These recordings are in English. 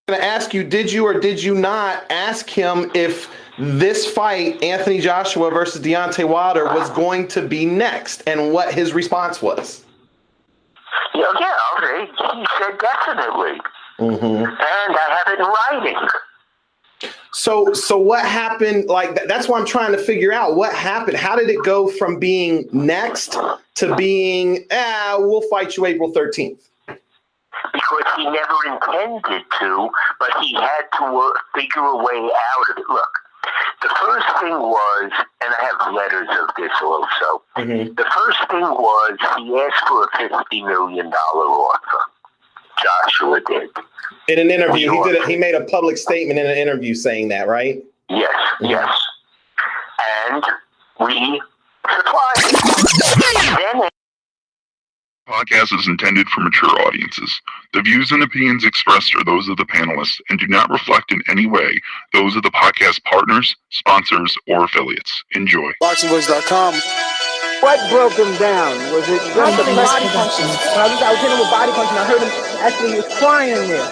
going to ask you, did you or did you not ask him if this fight, Anthony Joshua versus Deontay Wilder, was going to be next, and what his response was? Yeah, okay. He said definitely. And I have it in writing. So what happened? Like, that's what I'm trying to figure out. What happened? How did it go from being next to being, we'll fight you April 13th? Because he never intended to, but he had to figure a way out of it. Look, the first thing was, and I have letters of this also, the first thing was he asked for a $50 million offer. Joshua did. In an interview, he made a public statement in an interview saying that, right? Yes, yes. And we supplied. Then podcast is intended for mature audiences. The views and opinions expressed are those of the panelists and do not reflect in any way those of the podcast partners, sponsors, or affiliates. Enjoy. ThaBoxingvoice.com. What broke him down? Was it just the body punching? I was hitting him with body punching. I heard him actually, he was crying there.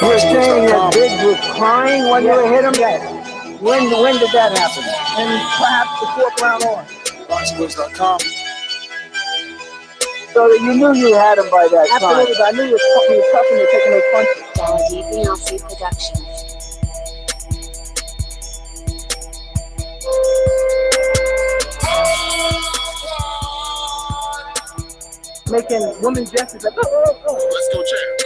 You were saying that Biggs was crying when you hit him? Yes. When did that happen? And perhaps the fourth round on. ThaBoxingvoice.com. So that you knew you had him by that time. Absolutely, but I knew he was tough and taking those punches. Productions. Making women gestures like, oh. Let's go, champ.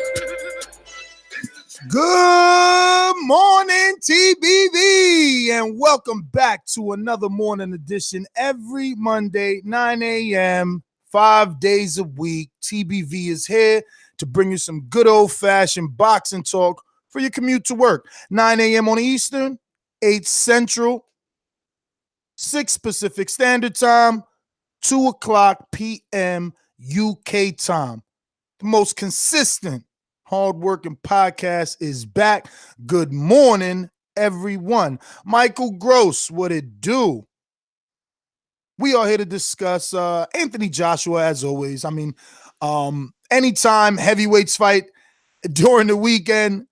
Good morning, TBV, and welcome back to another morning edition every Monday, 9 a.m., 5 days a week. TBV is here to bring you some good old-fashioned boxing talk for your commute to work. 9 a.m. on the Eastern, 8 Central, 6 Pacific Standard Time, 2 o'clock p.m. UK time. The most consistent, hard-working podcast is back. Good morning, everyone. Michael Gross, what it do? We are here to discuss Anthony Joshua, as always. I mean, anytime heavyweights fight during the weekend,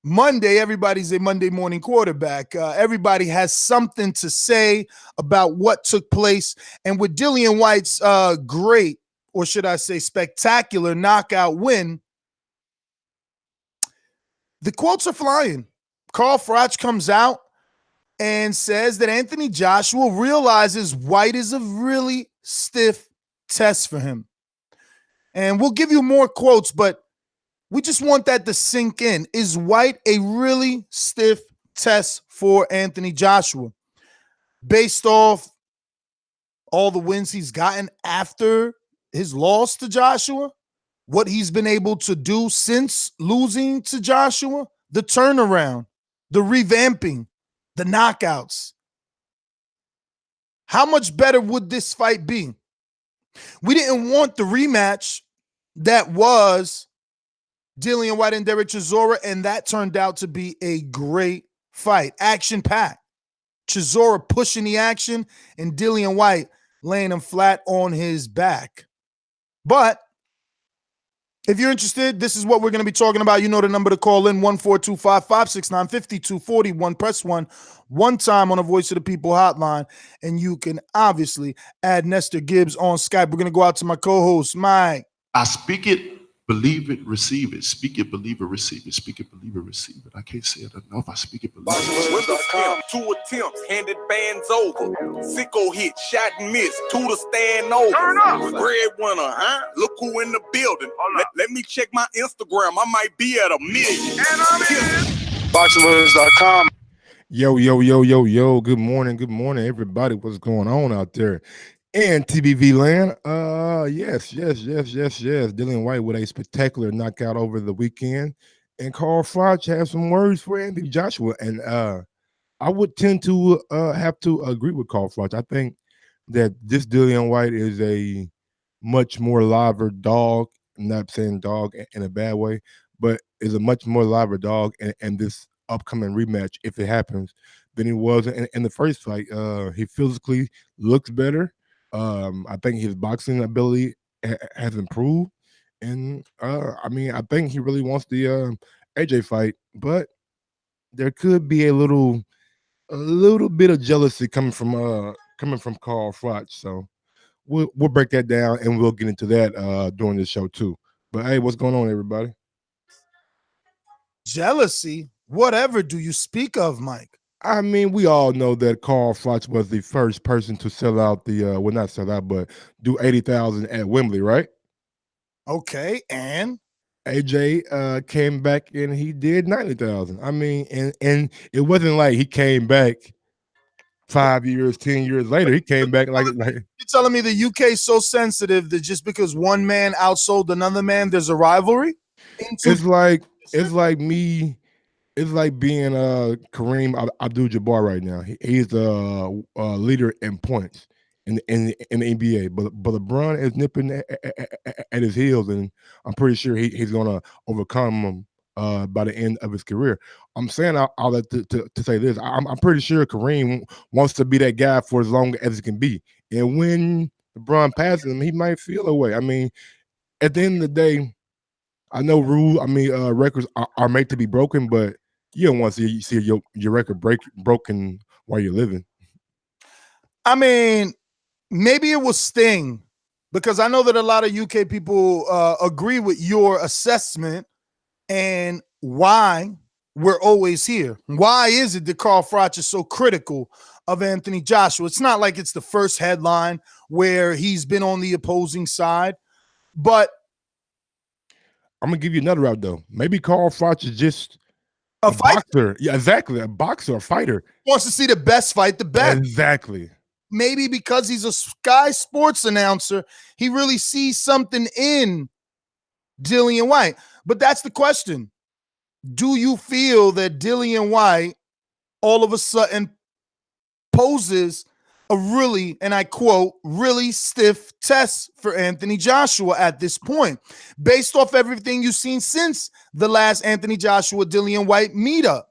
Monday, everybody's a Monday morning quarterback. Everybody has something to say about what took place. And with Dillian Whyte's great, or should I say spectacular knockout win, the quotes are flying. Carl Froch comes out and says that Anthony Joshua realizes Whyte is a really stiff test for him. And we'll give you more quotes, but we just want that to sink in. Is Whyte a really stiff test for Anthony Joshua? Based off all the wins he's gotten after his loss to Joshua, what he's been able to do since losing to Joshua, the turnaround, the revamping, the knockouts. How much better would this fight be? We didn't want the rematch that was Dillian Whyte and Derek Chisora, and that turned out to be a great fight. Action-packed. Chisora pushing the action and Dillian Whyte laying him flat on his back. But if you're interested, this is what we're going to be talking about. You know the number to call in, 1-425-569-5241. Press 1 time on the Voice of the People hotline, and you can obviously add Nestor Gibbs on Skype. We're going to go out to my co-host, Mike. I speak it, believe it, receive it. Speak it, believe it, receive it. Speak it, believe it, receive it. I can't say it enough. I speak it, believe it. With the stamp, 2 attempts, handed bands over. Sicko hit, shot and miss, 2 to stand over. Turn up. Breadwinner, huh? Look who in the building. Let me check my Instagram. I might be at 1 million. And I'm in. ThaBoxingvoice.com. Yo. Good morning, everybody. What's going on out there in TBV land? Yes. Dillian Whyte with a spectacular knockout over the weekend. And Carl Froch has some words for Anthony Joshua. And I would tend to have to agree with Carl Froch. I think that this Dillian Whyte is a much more liver dog. I'm not saying dog in a bad way, but is a much more liver dog in this upcoming rematch, if it happens, than he was in the first fight. He physically looks better. I think his boxing ability has improved, and I mean, I think he really wants the AJ fight, but there could be a little bit of jealousy coming from Carl Froch. So we'll break that down and we'll get into that during this show too. But hey, what's going on, everybody? Jealousy? Whatever do you speak of, Mike? I mean, we all know that Carl Froch was the first person to sell out the well, not sell out, but do 80,000 at Wembley, right? Okay, and AJ came back and he did 90,000. I mean, and it wasn't like he came back 5 years, 10 years later. He came back like you're telling me the UK is so sensitive that just because one man outsold another man, there's a rivalry? it's like me. It's like being Kareem Abdul-Jabbar right now. He's the leader in points in the NBA, but LeBron is nipping at his heels, and I'm pretty sure he's gonna overcome him by the end of his career. I'm saying all that to say this. I'm pretty sure Kareem wants to be that guy for as long as it can be, and when LeBron passes him, he might feel away. I mean, at the end of the day, I know records are made to be broken, but you don't want to see your record broken while you're living. I mean, maybe it was Sting, because I know that a lot of UK people agree with your assessment and why we're always here. Why is it that Carl Froch is so critical of Anthony Joshua? It's not like it's the first headline where he's been on the opposing side, but I'm gonna give you another route though. Maybe Carl Froch is just a boxer. Yeah, exactly. A boxer, a fighter. Wants to see the best fight the best. Exactly. Maybe because he's a Sky Sports announcer, he really sees something in Dillian Whyte. But that's the question. Do you feel that Dillian Whyte all of a sudden poses a really, and I quote, really stiff test for Anthony Joshua at this point, based off everything you've seen since the last Anthony Joshua Dillian Whyte meetup?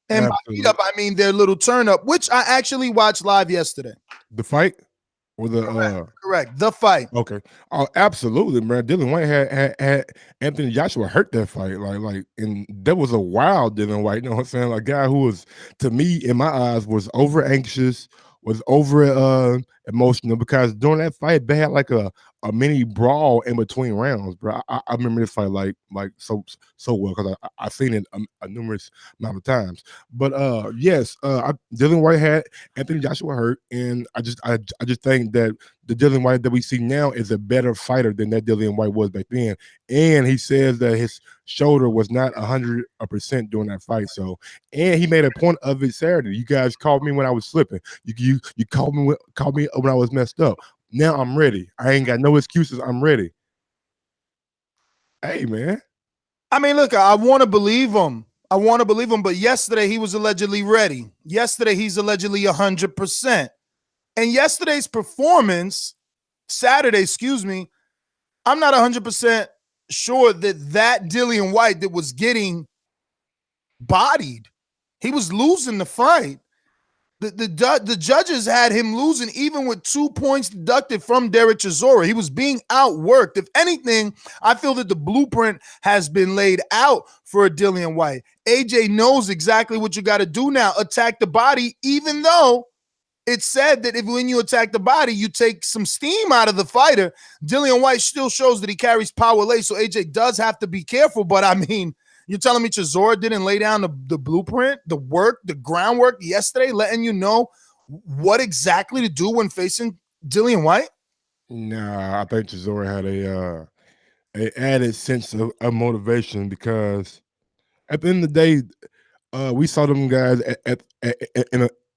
And Absolutely. by meetup, I mean their little turn up, which I actually watched live yesterday. The fight or the Correct. The fight. Okay. Oh, absolutely, man. Dillian Whyte had Anthony Joshua hurt that fight. Like, and that was a wild Dillian Whyte. You know what I'm saying? Like, a guy who was, to me, in my eyes, was over anxious, was over emotional, because during that fight, they had like a mini brawl in between rounds, bro. I remember this fight like so well, because I've seen it a numerous amount of times. But yes, Dillian Whyte had Anthony Joshua hurt, and I just think that the Dillian Whyte that we see now is a better fighter than that Dillian Whyte was back then. And he says that his shoulder was not 100% during that fight. So, and he made a point of it Saturday. You guys called me when I was slipping. You called me when I was messed up. Now I'm ready. I ain't got no excuses. I'm ready. Hey, man. I mean, look, I want to believe him. But yesterday he was allegedly ready. Yesterday he's allegedly 100%. And yesterday's performance, Saturday, excuse me, I'm not 100% sure that Dillian Whyte that was getting bodied, he was losing the fight. The judges had him losing even with 2 points deducted from Derek Chisora. He was being outworked. If anything, I feel that the blueprint has been laid out for a Dillian Whyte. AJ knows exactly what you got to do now. Attack the body, even though it's said that when you attack the body, you take some steam out of the fighter. Dillian Whyte still shows that he carries power late, so AJ does have to be careful. But I mean, you're telling me Chisora didn't lay down the blueprint, the work, the groundwork yesterday, letting you know what exactly to do when facing Dillian Whyte? Nah, I think Chisora had a added sense of motivation, because at the end of the day, we saw them guys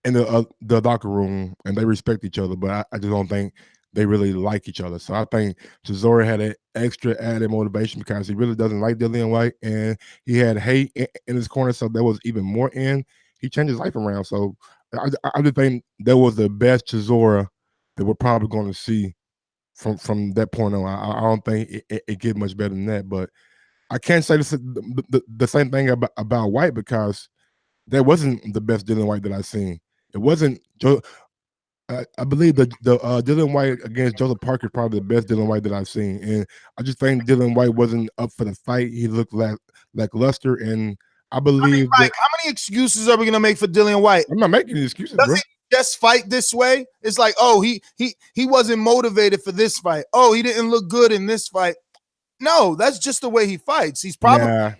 in the locker room, and they respect each other, but I just don't think they really like each other. So I think Chisora had an extra added motivation, because he really doesn't like Dillian Whyte, and he had hate in his corner, so that was even more in. He changed his life around. So I just think that was the best Chisora that we're probably going to see from that point on. I don't think it get much better than that, but I can't say the same thing about Whyte, because that wasn't the best Dillian Whyte that I've seen. It wasn't I believe the Dylan White against Joseph Parker is probably the best Dylan White that I've seen, and I just think Dylan White wasn't up for the fight. He looked lackluster, and I believe Mike, how many excuses are we gonna make for Dylan White? I'm not making any excuses, bro. Does he just fight this way? It's like, oh, he wasn't motivated for this fight. Oh, he didn't look good in this fight. No, that's just the way he fights. He's probably I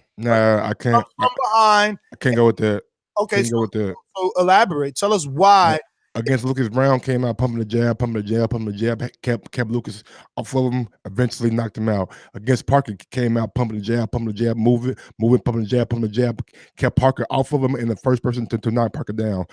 can't. from behind. I can't go with that. Okay, Can't go with that. So elaborate. Tell us why. Against Lucas Brown, came out pumping the jab, kept Lucas off of him, eventually knocked him out. Against Parker, came out pumping the jab, moving, pumping the jab, kept Parker off of him, and the first person to knock Parker down.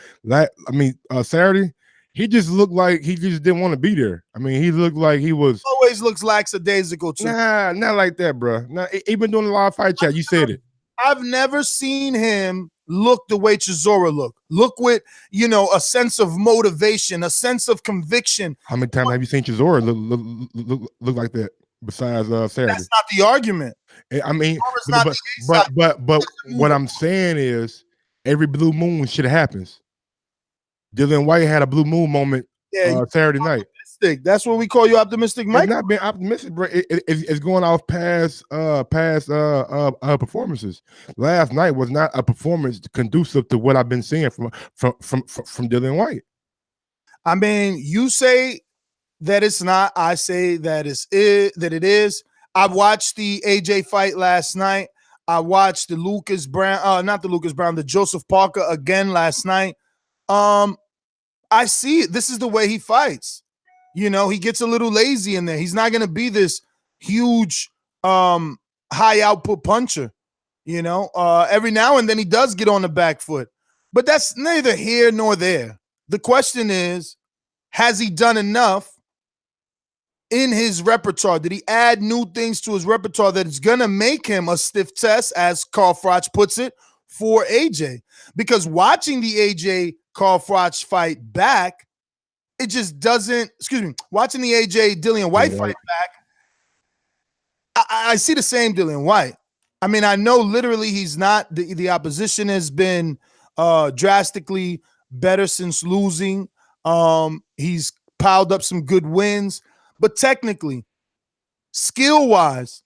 Saturday, he just looked like he just didn't want to be there. I mean, he looked like he was always looks lackadaisical too. Nah, not like that, bro. Nah, even doing a live fight chat, you said it. I've never seen him look the way Chisora look with, a sense of motivation, a sense of conviction. How many times have you seen Chisora look like that besides Saturday? That's not the argument. I mean, but what I'm saying is every blue moon shit happens. Dylan White had a blue moon moment Saturday night. That's what we call you optimistic, Mike. It's not being optimistic, bro. It's going off past performances. Last night was not a performance conducive to what I've been seeing from Dylan White. I mean, you say that it's not. I say that it is. I watched the AJ fight last night. I watched the the Joseph Parker again last night. I see it. This is the way he fights. He gets a little lazy in there. He's not going to be this huge high output puncher. Every now and then he does get on the back foot. But that's neither here nor there. The question is, has he done enough in his repertoire? Did he add new things to his repertoire that is going to make him a stiff test, as Carl Froch puts it, for AJ? Because watching the AJ Carl Froch fight back, it just doesn't, watching the AJ Dillian White fight back, I see the same Dillian White. I mean, I know literally he's not, the opposition has been drastically better since losing. He's piled up some good wins, but technically, skill-wise,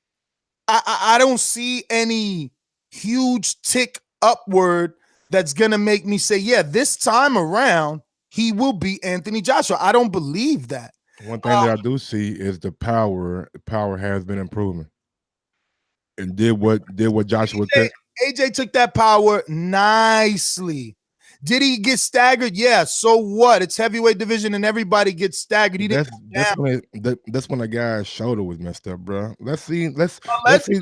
I don't see any huge tick upward that's going to make me say, yeah, this time around, he will beat Anthony Joshua. I don't believe that. One thing that I do see is the power. The power has been improving, and did what Joshua did. AJ took that power nicely. Did he get staggered? Yeah. So what? It's heavyweight division, and everybody gets staggered. He didn't. That's when the guy's shoulder was messed up, bro. Let's see. Let's see.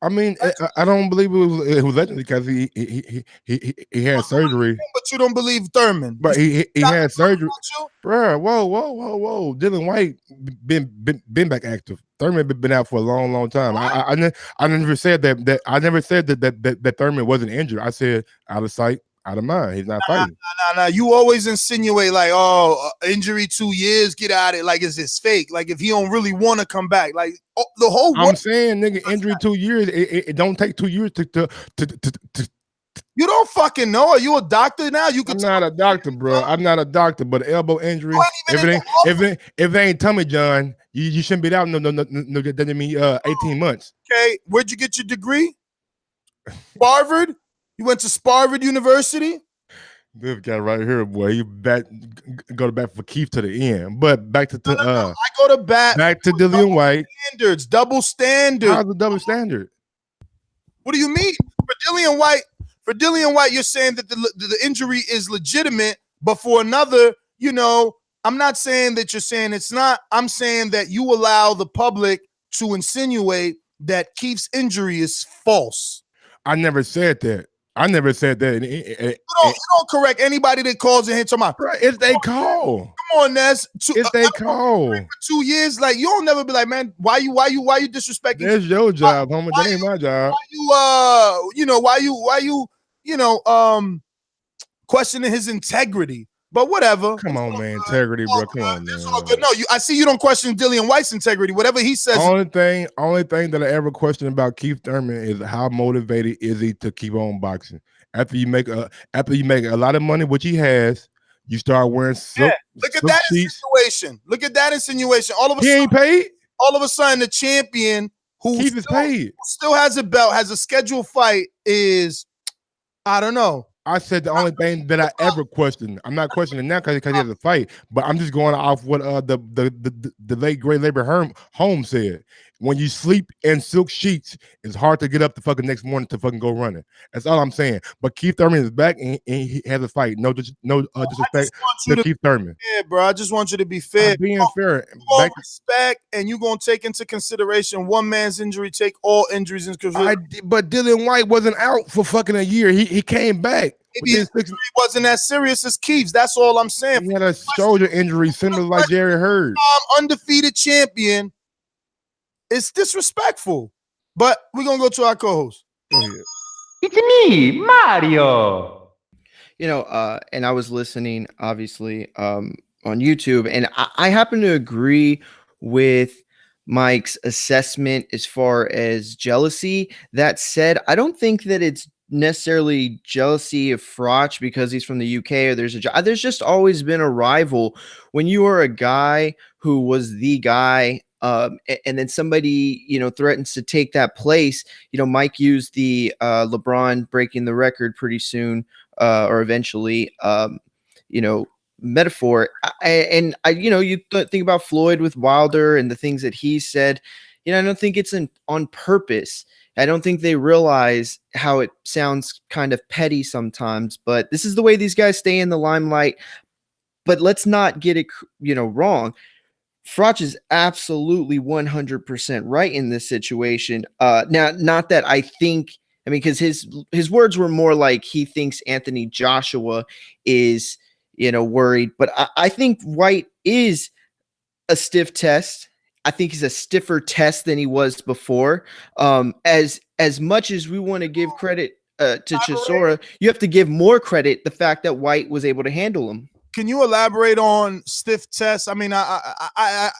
I mean, I don't believe it was legendary because he had surgery. But you don't believe Thurman. But he had surgery. Bro, whoa. Dylan White been back active. Thurman been out for a long time. I never said that I never said that Thurman wasn't injured. I said out of sight, out of mind. He's not fighting. Nah. You always insinuate like, injury 2 years, get out of it. Like, is this fake? Like, if he don't really want to come back, like the whole. I'm saying, nigga, injury 2 years. It don't take 2 years to. You don't fucking know. Are you a doctor now? I'm not a doctor, bro. I'm not a doctor, but elbow injury. If it ain't Tommy John, you shouldn't be out. No. That doesn't mean 18 months. Okay, where'd you get your degree? Harvard. You went to Harvard University? This guy right here, boy, you go to bat for Keith to the end. But back to I go to bat back to Dillian White. Double standard. How's the double standard? What do you mean? For Dillian White, you're saying that the injury is legitimate, but for another, I'm not saying that you're saying it's not. I'm saying that you allow the public to insinuate that Keith's injury is false. I never said that. You don't correct anybody that calls and hits on my. If they call, come on, Ness. If they call for 2 years, like you don't never be like, man, why you disrespecting? That's your job, homie. That ain't my job. Why you questioning his integrity? But whatever. Come on, man. Integrity, bro. Come on, man. All good. No, I see you don't question Dillian White's integrity. Whatever he says. Only thing that I ever question about Keith Thurman is how motivated is he to keep on boxing after you make a lot of money, which he has. You start wearing silk. Yeah. Look at silk that sheets. insinuation. Look at that insinuation. He ain't paid. All of a sudden, the champion who Keith is paid. still has a belt, has a scheduled fight, is, I don't know. I said the only thing that I ever questioned. I'm not questioning now because he has a fight, but I'm just going off what the late great Labor Holmes said. When you sleep in silk sheets, it's hard to get up the fucking next morning to fucking go running. That's all I'm saying. But Keith Thurman is back and he has a fight. No disrespect to Keith Thurman. Yeah, bro. I just want you to be fair. I'm being fair. Respect, and you're gonna take into consideration one man's injury, take all injuries into consideration. But Dillian Whyte wasn't out for fucking a year. He came back. Maybe his injury wasn't as serious as Keith's. That's all I'm saying. He had a shoulder injury similar like Jerry Hurd. Undefeated champion. It's disrespectful. But we're gonna go to our co-host. It's me, Mario. And I was listening, obviously, on YouTube, and I happen to agree with Mike's assessment as far as jealousy. That said, I don't think that it's necessarily jealousy of Froch because he's from the UK or there's just always been a rival. When you are a guy who was the guy, and then somebody threatens to take that place. Mike used the LeBron breaking the record pretty soon or eventually metaphor. You think about Floyd with Wilder and the things that he said. I don't think it's on purpose. I don't think they realize how it sounds kind of petty sometimes, but this is the way these guys stay in the limelight. But let's not get it, wrong. Froch is absolutely 100% right in this situation. Now, not that I think, because his words were more like he thinks Anthony Joshua is, worried. But I think Whyte is a stiff test. I think he's a stiffer test than he was before. As much as we want to give credit to Chisora, you have to give more credit the fact that Whyte was able to handle him. Can you elaborate on stiff test? It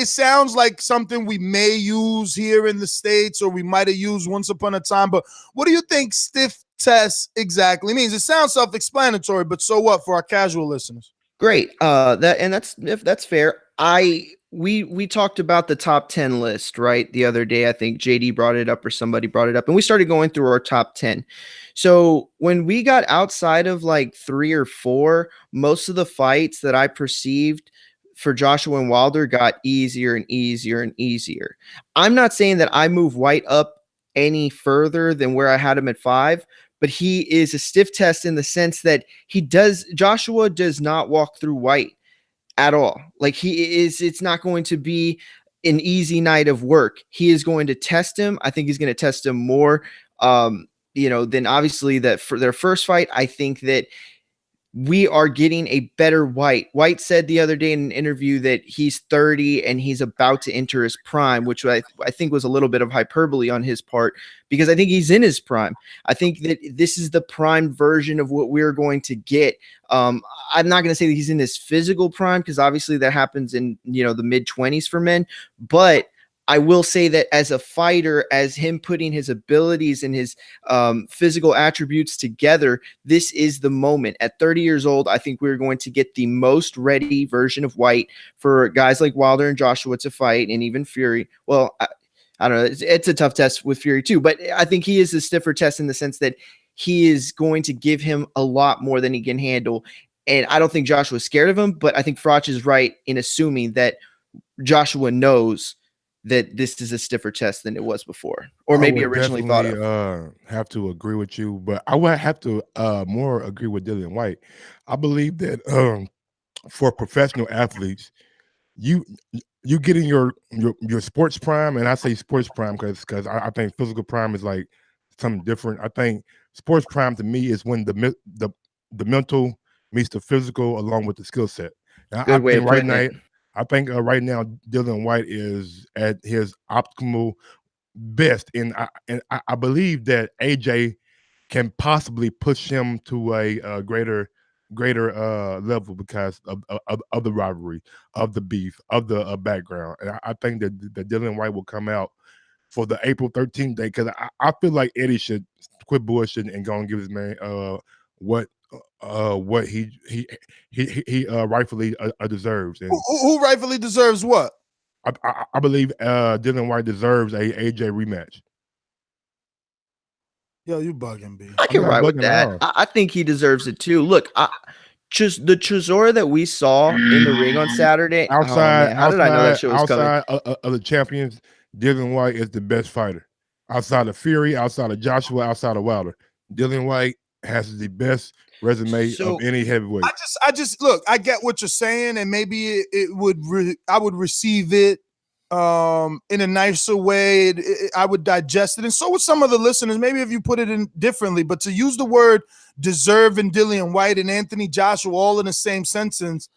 sounds like something we may use here in the States or we might have used once upon a time, but what do you think stiff test exactly means? It sounds self-explanatory, but so what for our casual listeners? Great. That's fair. We talked about the top 10 list, right? The other day, I think JD brought it up or somebody brought it up, and we started going through our top 10. So when we got outside of like 3 or 4, most of the fights that I perceived for Joshua and Wilder got easier and easier and easier. I'm not saying that I move Whyte up any further than where I had him at 5, but he is a stiff test in the sense that Joshua does not walk through Whyte at all. Like it's not going to be an easy night of work. He is going to test him. I think he's going to test him more, than obviously that for their first fight. I think that we are getting a better Whyte. Whyte said the other day in an interview that he's 30 and he's about to enter his prime, which I think was a little bit of hyperbole on his part because I think he's in his prime. I think that this is the prime version of what we're going to get. I'm not going to say that he's in his physical prime because obviously that happens in, the mid-20s for men, but I will say that as a fighter, as him putting his abilities and his physical attributes together, this is the moment. At 30 years old, I think we're going to get the most ready version of Whyte for guys like Wilder and Joshua to fight, and even Fury. Well, I don't know. It's a tough test with Fury too, but I think he is a stiffer test in the sense that he is going to give him a lot more than he can handle. And I don't think Joshua's scared of him, but I think Froch is right in assuming that Joshua knows that this is a stiffer test than it was before, or maybe originally thought of. Have to agree with you, but I would have to more agree with Dillian Whyte. I believe that for professional athletes, you get in your sports prime, and I say sports prime because I think physical prime is like something different. I think sports prime to me is when the mental meets the physical along with the skill set. Good way of putting it. I think right now Dillian Whyte is at his optimal best, and I believe that AJ can possibly push him to a greater level because of the rivalry, of the beef, of the background. And I think that Dillian Whyte will come out for the April 13th day because I feel like Eddie should quit bullshitting and go and give his man what what he rightfully deserves. And Who rightfully deserves what? I believe Dylan White deserves a AJ rematch. Yo, you bugging, B. I can not ride with bugging at that. all. I think he deserves it too. Look, just the Chisora that we saw in the ring on Saturday. Oh man, how did I know that shit was coming? Outside of the champions, Dylan White is the best fighter. Outside of Fury, outside of Joshua, outside of Wilder, Dylan White has the best resume So- of any heavyweight. I just look. I get what you're saying, and maybe it would. I would receive it in a nicer way. I would digest it, and so would some of the listeners. Maybe if you put it in differently, but to use the word deserve and Dillian White and Anthony Joshua all in the same sentence,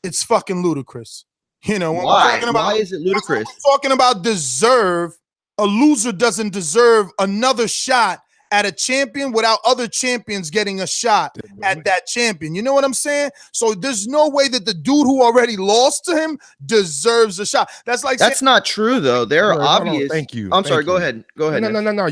it's fucking ludicrous. You know, when we're Why? talking about, Why is it ludicrous? we're talking about deserve, a loser doesn't deserve another shot at a champion without other champions getting a shot at that champion. You know what I'm saying? So there's no way that the dude who already lost to him deserves a shot. That's like That's not true though. There are Hold on, obvious. thank you. I'm sorry. Thank Go you. ahead. Go ahead. No.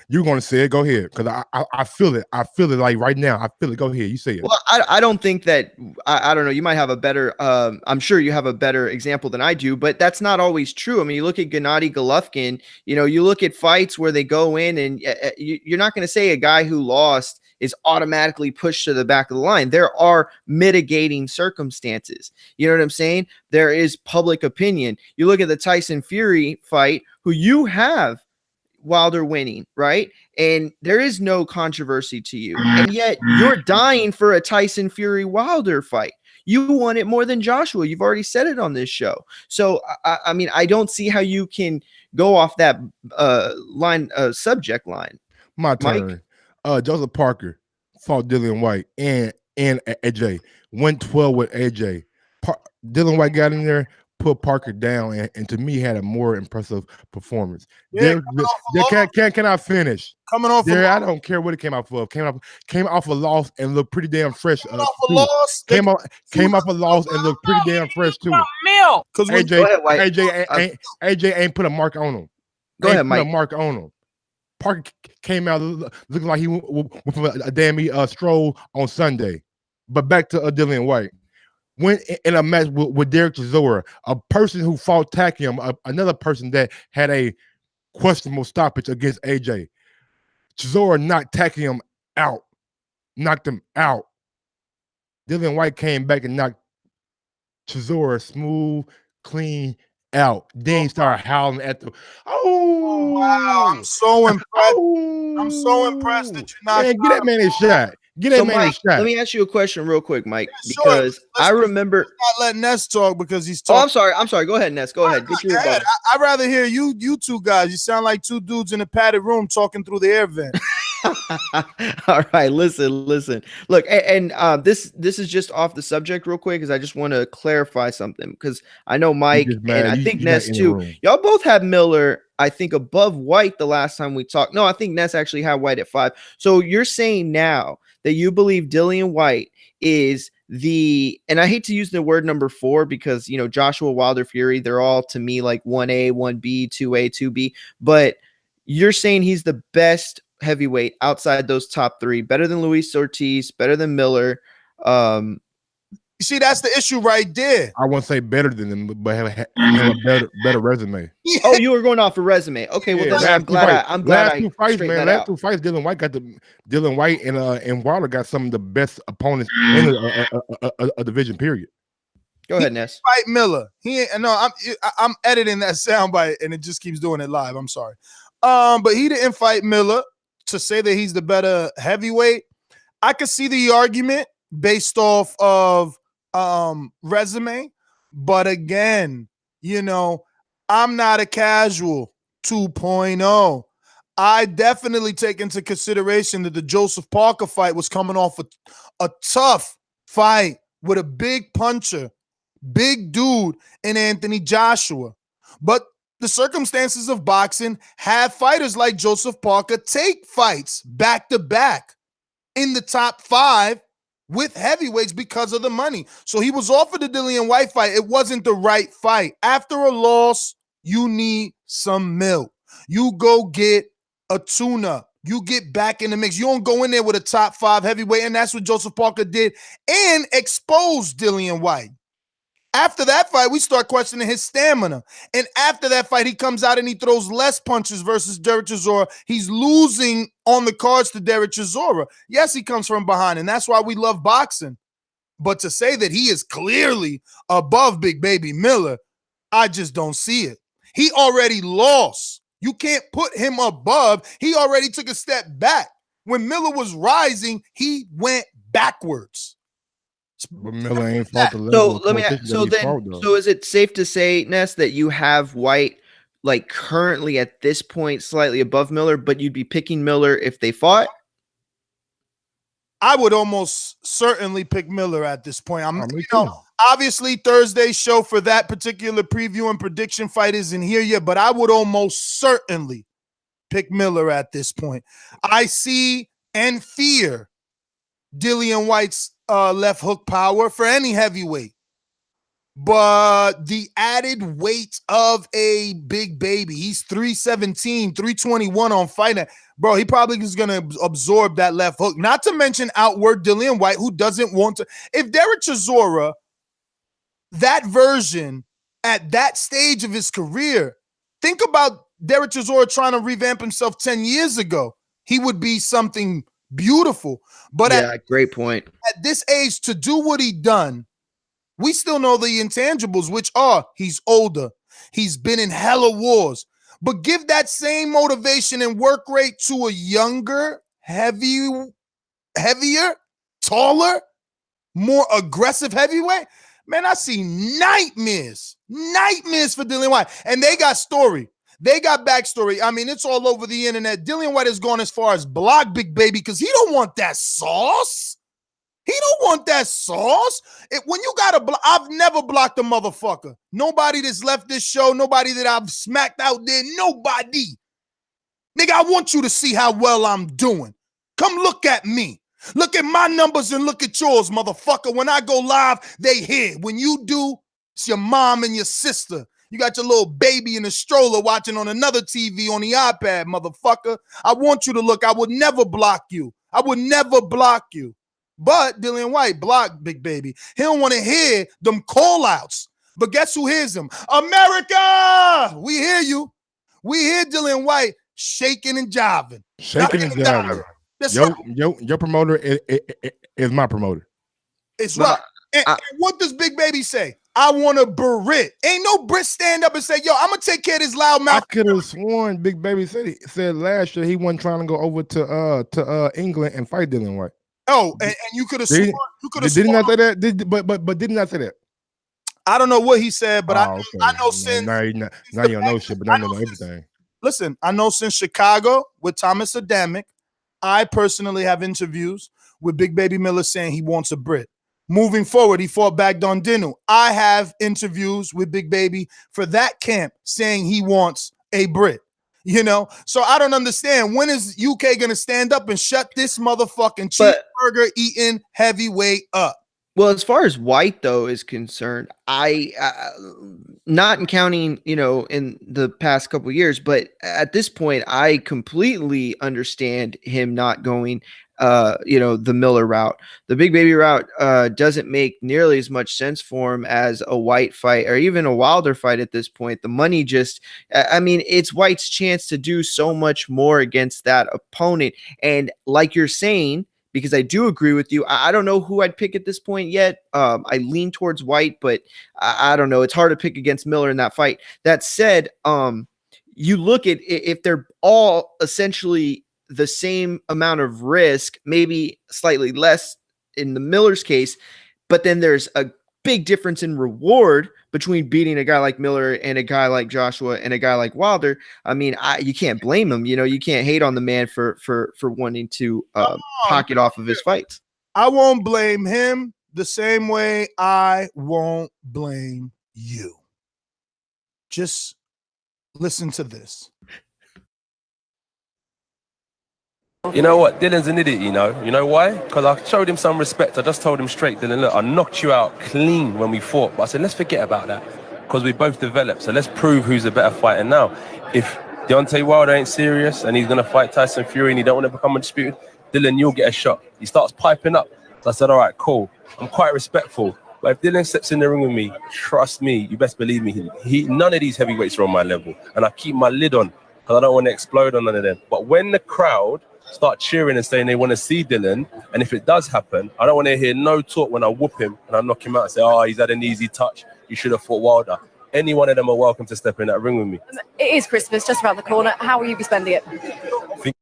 You're gonna say it. Go ahead, because I feel it. I feel it like right now. I feel it. Go ahead. You say it. Well, I don't think that I don't know. You might have a better. I'm sure you have a better example than I do, but that's not always true. I mean, you look at Gennady Golovkin. You know, you look at fights where they go in, and you're not going to say a guy who lost is automatically pushed to the back of the line. There are mitigating circumstances. You know what I'm saying? There is public opinion. You look at the Tyson Fury fight, who you have Wilder winning, right? And there is no controversy to you. And yet you're dying for a Tyson Fury Wilder fight. You want it more than Joshua. You've already said it on this show. So, I mean, I don't see how you can go off that subject line. My Mike? turn. Joseph Parker fought Dylan White and AJ. Went 12 with AJ. Dylan White got in there, put Parker down, and to me had a more impressive performance. Yeah, Can I finish? Coming off there, I don't care what it came off of. Came off a loss and looked pretty damn fresh. Coming off a loss. Came off a loss and looked pretty damn fresh too. Because AJ ain't put a mark on him. Go ahead, Mike. Put a mark on him. Parker came out looking like he went with a damn stroll on Sunday. But back to Dylan White. Went in a match with Derek Chisora, a person who fought Takium, another person that had a questionable stoppage against AJ. Chisora knocked Takium out, knocked him out. Dylan White came back and knocked Chisora smooth, clean out. Then he started howling at the wow, I'm so impressed. I'm so impressed that you're not. Man, get that man a shot. Get that man a shot. Let me ask you a question real quick, Mike, Yeah, because sure. I remember not letting Ness talk because he's Oh, talking. I'm sorry. Go ahead, Ness. Go ahead. Get your rebuttal. I'd rather hear you two guys. You sound like two dudes in a padded room talking through the air vent. All right, listen. Look, and this is just off the subject real quick because I just want to clarify something because I know Mike and I think Ness too. Y'all both had Miller, I think, above Whyte the last time we talked. No, I think Ness actually had Whyte at 5. So you're saying now that you believe Dillian Whyte is and I hate to use the word number 4 because, you know, Joshua, Wilder, Fury, they're all to me like 1A, 1B, 2A, 2B, but you're saying he's the best heavyweight outside those top 3, better than Luis Ortiz, better than Miller. You see, that's the issue right there. I won't say better than them, but have a better resume. Yeah. Oh, you were going off a resume. Okay, well then I'm glad I straightened that out. 2 fights, Dylan White Dylan White and Wilder got some of the best opponents in a division period. Go ahead, Ness. Fight Miller. I'm editing that soundbite and it just keeps doing it live. I'm sorry. But he didn't fight Miller to say that he's the better heavyweight. I could see the argument based off of resume, but again, you know, I'm not a casual 2.0. I definitely take into consideration that the Joseph Parker fight was coming off a tough fight with a big puncher, big dude in Anthony Joshua. But the circumstances of boxing have fighters like Joseph Parker take fights back to back in the top 5 with heavyweights because of the money. So he was offered the Dillian Whyte fight. It wasn't the right fight. After a loss, you need some milk. You go get a tune-up. You get back in the mix. You don't go in there with a top 5 heavyweight, and that's what Joseph Parker did, and exposed Dillian Whyte. After that fight, we start questioning his stamina. And after that fight, he comes out and he throws less punches versus Derek Chisora. He's losing on the cards to Derek Chisora. Yes, he comes from behind, and that's why we love boxing. But to say that he is clearly above Big Baby Miller, I just don't see it. He already lost. You can't put him above. He already took a step back. When Miller was rising, he went backwards. But Miller ain't fought the So level. let me ask, so is it safe to say, Ness, that you have Whyte like currently at this point slightly above Miller, but you'd be picking Miller if they fought? I would almost certainly pick Miller at this point. Obviously Thursday's show for that particular preview and prediction fight isn't here yet, but I would almost certainly pick Miller at this point. I see and fear Dillian Whyte's left hook power for any heavyweight. But the added weight of a Big Baby, he's 317, 321 on Fight Night. Bro, he probably is going to absorb that left hook. Not to mention outwork Dillian Whyte, who doesn't want to. If Derek Chisora, that version at that stage of his career, think about Derek Chisora trying to revamp himself 10 years ago. He would be something beautiful. But great point. At this age, to do what he done, we still know the intangibles, which are he's older. He's been in hella wars. But give that same motivation and work rate to a younger, heavier, taller, more aggressive heavyweight. Man, I see nightmares for Dillian Whyte. And they got story. They got backstory. I mean, it's all over the internet. Dillian Whyte has gone as far as block Big Baby because he don't want that sauce. He don't want that sauce. When you got to block, I've never blocked a motherfucker. Nobody that's left this show, nobody that I've smacked out there, nobody. Nigga, I want you to see how well I'm doing. Come look at me. Look at my numbers and look at yours, motherfucker. When I go live, they hear. When you do, it's your mom and your sister. You got your little baby in a stroller watching on another TV on the iPad, motherfucker. I want you to look. I would never block you. I would never block you. But Dillian Whyte blocked Big Baby. He don't want to hear them call-outs. But guess who hears him? America! We hear you. We hear Dillian Whyte shaking and jiving. Your promoter is my promoter. It's right. And what does Big Baby say? I want a Brit. Ain't no Brit stand up and say, yo, I'm going to take care of this loud mouth. I could have sworn Big Baby said last year he wasn't trying to go over to England and fight Dillian Whyte. Oh, and you could have sworn. Didn't I say that? But didn't I say that? I don't know what he said, but I know since now you don't know shit, but I know everything. Listen, I know since Chicago with Thomas Adamic, I personally have interviews with Big Baby Miller saying he wants a Brit. Moving forward, he fought Bagdon-Dinu. I have interviews with Big Baby for that camp saying he wants a Brit. You know, so I don't understand. When is UK going to stand up and shut this motherfucking cheeseburger eating heavyweight up? Well, as far as Whyte, though, is concerned, I not counting, in the past couple of years, but at this point, I completely understand him not going the Miller route. The Big Baby route doesn't make nearly as much sense for him as a Whyte fight or even a Wilder fight at this point. The money it's Whyte's chance to do so much more against that opponent. And like you're saying, because I do agree with you, I don't know who I'd pick at this point yet. I lean towards Whyte, but I don't know. It's hard to pick against Miller in that fight. That said, you look at if they're all essentially the same amount of risk, maybe slightly less in the Miller's case, but then there's a big difference in reward between beating a guy like Miller and a guy like Joshua and a guy like Wilder. I mean, you can't blame him. You can't hate on the man for wanting to pocket off of his fights. I won't blame him the same way I won't blame you. Just listen to this. You know what? Dylan's an idiot, you know. You know why? Because I showed him some respect. I just told him straight, Dylan, look, I knocked you out clean when we fought. But I said, let's forget about that because we both developed. So let's prove who's a better fighter now. If Deontay Wilder ain't serious and he's going to fight Tyson Fury and he don't want to become undisputed, Dylan, you'll get a shot. He starts piping up. So I said, all right, cool. I'm quite respectful. But if Dylan steps in the ring with me, trust me, you best believe me, none of these heavyweights are on my level. And I keep my lid on because I don't want to explode on none of them. But when the crowd start cheering and saying they want to see Dylan, and if it does happen, I don't want to hear no talk when I whoop him and I knock him out and say, oh, he's had an easy touch. You should have fought Wilder. Any one of them are welcome to step in that ring with me. It is Christmas, just around the corner. How will you be spending it?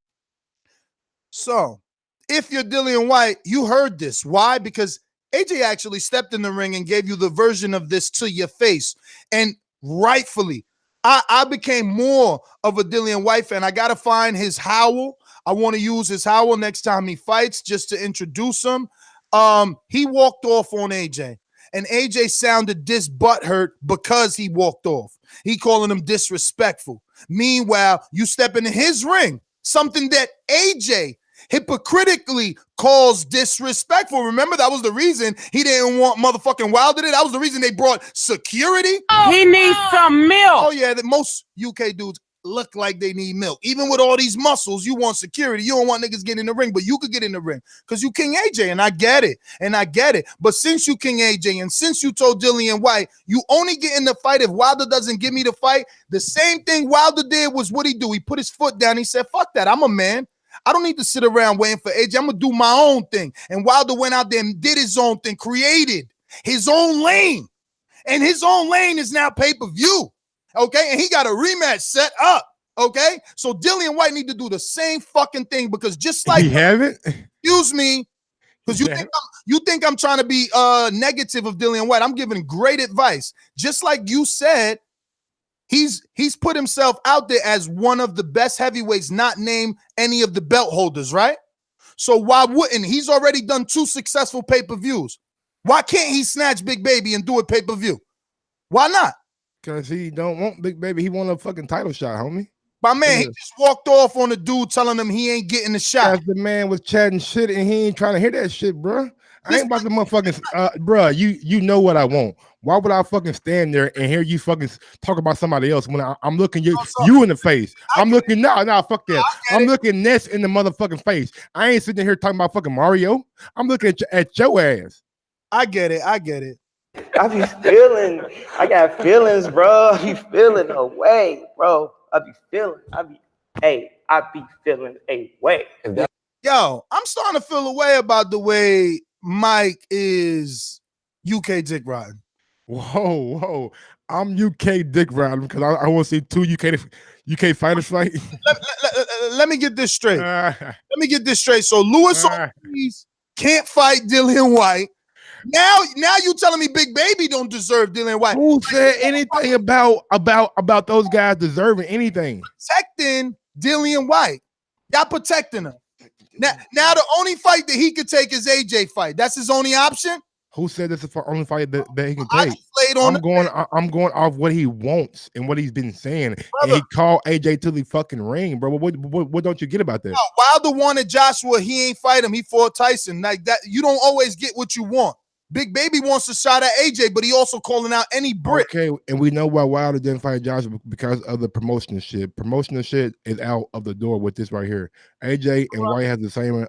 So, if you're Dillian Whyte, you heard this. Why? Because AJ actually stepped in the ring and gave you the version of this to your face. And rightfully, I became more of a Dillian Whyte fan. I got to find his howl. I want to use his howl next time he fights just to introduce him. He walked off on AJ. And AJ sounded butthurt because he walked off. He calling him disrespectful. Meanwhile, you step into his ring, something that AJ hypocritically calls disrespectful. Remember, that was the reason he didn't want motherfucking Wilder. That was the reason they brought security. He needs some milk. Oh, yeah, that most UK dudes look like they need milk. Even with all these muscles, you want security. You don't want niggas getting in the ring, but you could get in the ring because you King AJ, and I get it. But since you King AJ, and since you told Dillian Whyte, you only get in the fight if Wilder doesn't give me the fight, the same thing Wilder did was what he do. He put his foot down. He said, fuck that. I'm a man. I don't need to sit around waiting for AJ. I'm going to do my own thing. And Wilder went out there and did his own thing, created his own lane. And his own lane is now pay-per-view. Okay, and he got a rematch set up. Okay, so Dillian Whyte need to do the same fucking thing because just like he haven't. Excuse me, because you think I'm trying to be negative of Dillian Whyte. I'm giving great advice. Just like you said, he's put himself out there as one of the best heavyweights, not name any of the belt holders, right? So why wouldn't he's already done 2 successful pay-per-views? Why can't he snatch Big Baby and do a pay-per-view? Why not? Because he don't want Big Baby. He want a fucking title shot, homie. My man, he just walked off on the dude telling him he ain't getting the shot. Because the man was chatting shit and he ain't trying to hear that shit, bro. I ain't about to motherfucking, bro, you know what I want. Why would I fucking stand there and hear you fucking talk about somebody else when I'm looking you in the face? I'm looking, fuck that. I'm looking Ness in the motherfucking face. I ain't sitting here talking about fucking Mario. I'm looking at your ass. I get it. I be feeling, I got feelings, bro. I be feeling a way, bro. I be feeling a way. Yo, I'm starting to feel a way about the way Mike is UK dick riding. Whoa. I'm UK dick riding because I want to see 2 UK fighters fight. Let me get this straight. So Lewis Ortiz can't fight Dillian Whyte. Now you telling me Big Baby don't deserve Dillian Whyte? Who said anything about those guys deserving anything? Protecting Dillian Whyte. Y'all protecting him. Now the only fight that he could take is AJ fight. That's his only option. Who said this is the only fight that he can take? I'm going off what he wants and what he's been saying. Brother, and he called AJ to the fucking ring, bro. What don't you get about that? Wilder wanted Joshua. He ain't fight him. He fought Tyson. Like that, you don't always get what you want. Big Baby wants a shot at AJ, but he also calling out any brick. Okay, and we know why Wilder didn't fight Joshua because of the promotional shit. Promotional shit is out of the door with this right here. AJ and Whyte has the same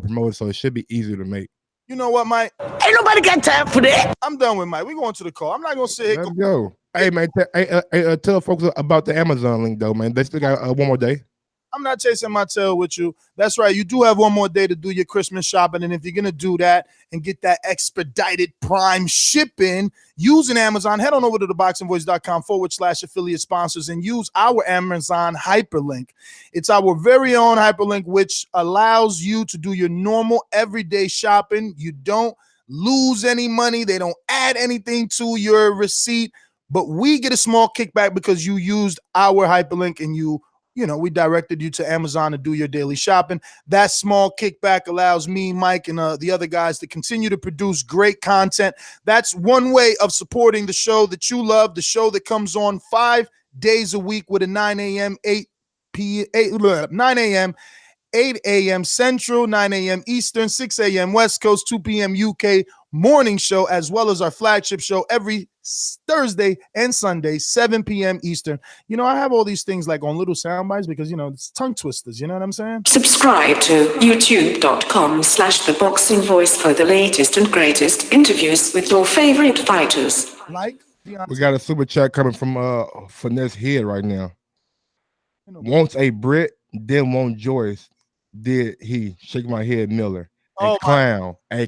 promoter, so it should be easier to make. You know what, Mike? Ain't nobody got time for that. I'm done with Mike. We going to the call. I'm not gonna sit here. Let's go. Hey man, tell folks about the Amazon link though, man. They still got one more day. I'm not chasing my tail with you. That's right. You do have one more day to do your Christmas shopping. And if you're going to do that and get that expedited prime shipping using Amazon, head on over to ThaBoxingvoice.com/affiliate sponsors and use our Amazon hyperlink. It's our very own hyperlink, which allows you to do your normal everyday shopping. You don't lose any money. They don't add anything to your receipt, but we get a small kickback because you used our hyperlink and we directed you to Amazon to do your daily shopping. That small kickback allows me, Mike, and the other guys to continue to produce great content. That's one way of supporting the show that you love, the show that comes on 5 days a week with a 9 a.m., 8 a.m. Central, 9 a.m. Eastern, 6 a.m. West Coast, 2 p.m. UK morning show, as well as our flagship show every Thursday and Sunday, 7 p.m. Eastern. You know, I have all these things like on little sound bites because, you know, it's tongue twisters. You know what I'm saying? Subscribe to youtube.com/ThaBoxingVoice for the latest and greatest interviews with your favorite fighters. Like, we got a super chat coming from Finesse Head right now. Wants a Brit, then won't Joyce. Did he shake my head, Miller? A clown. All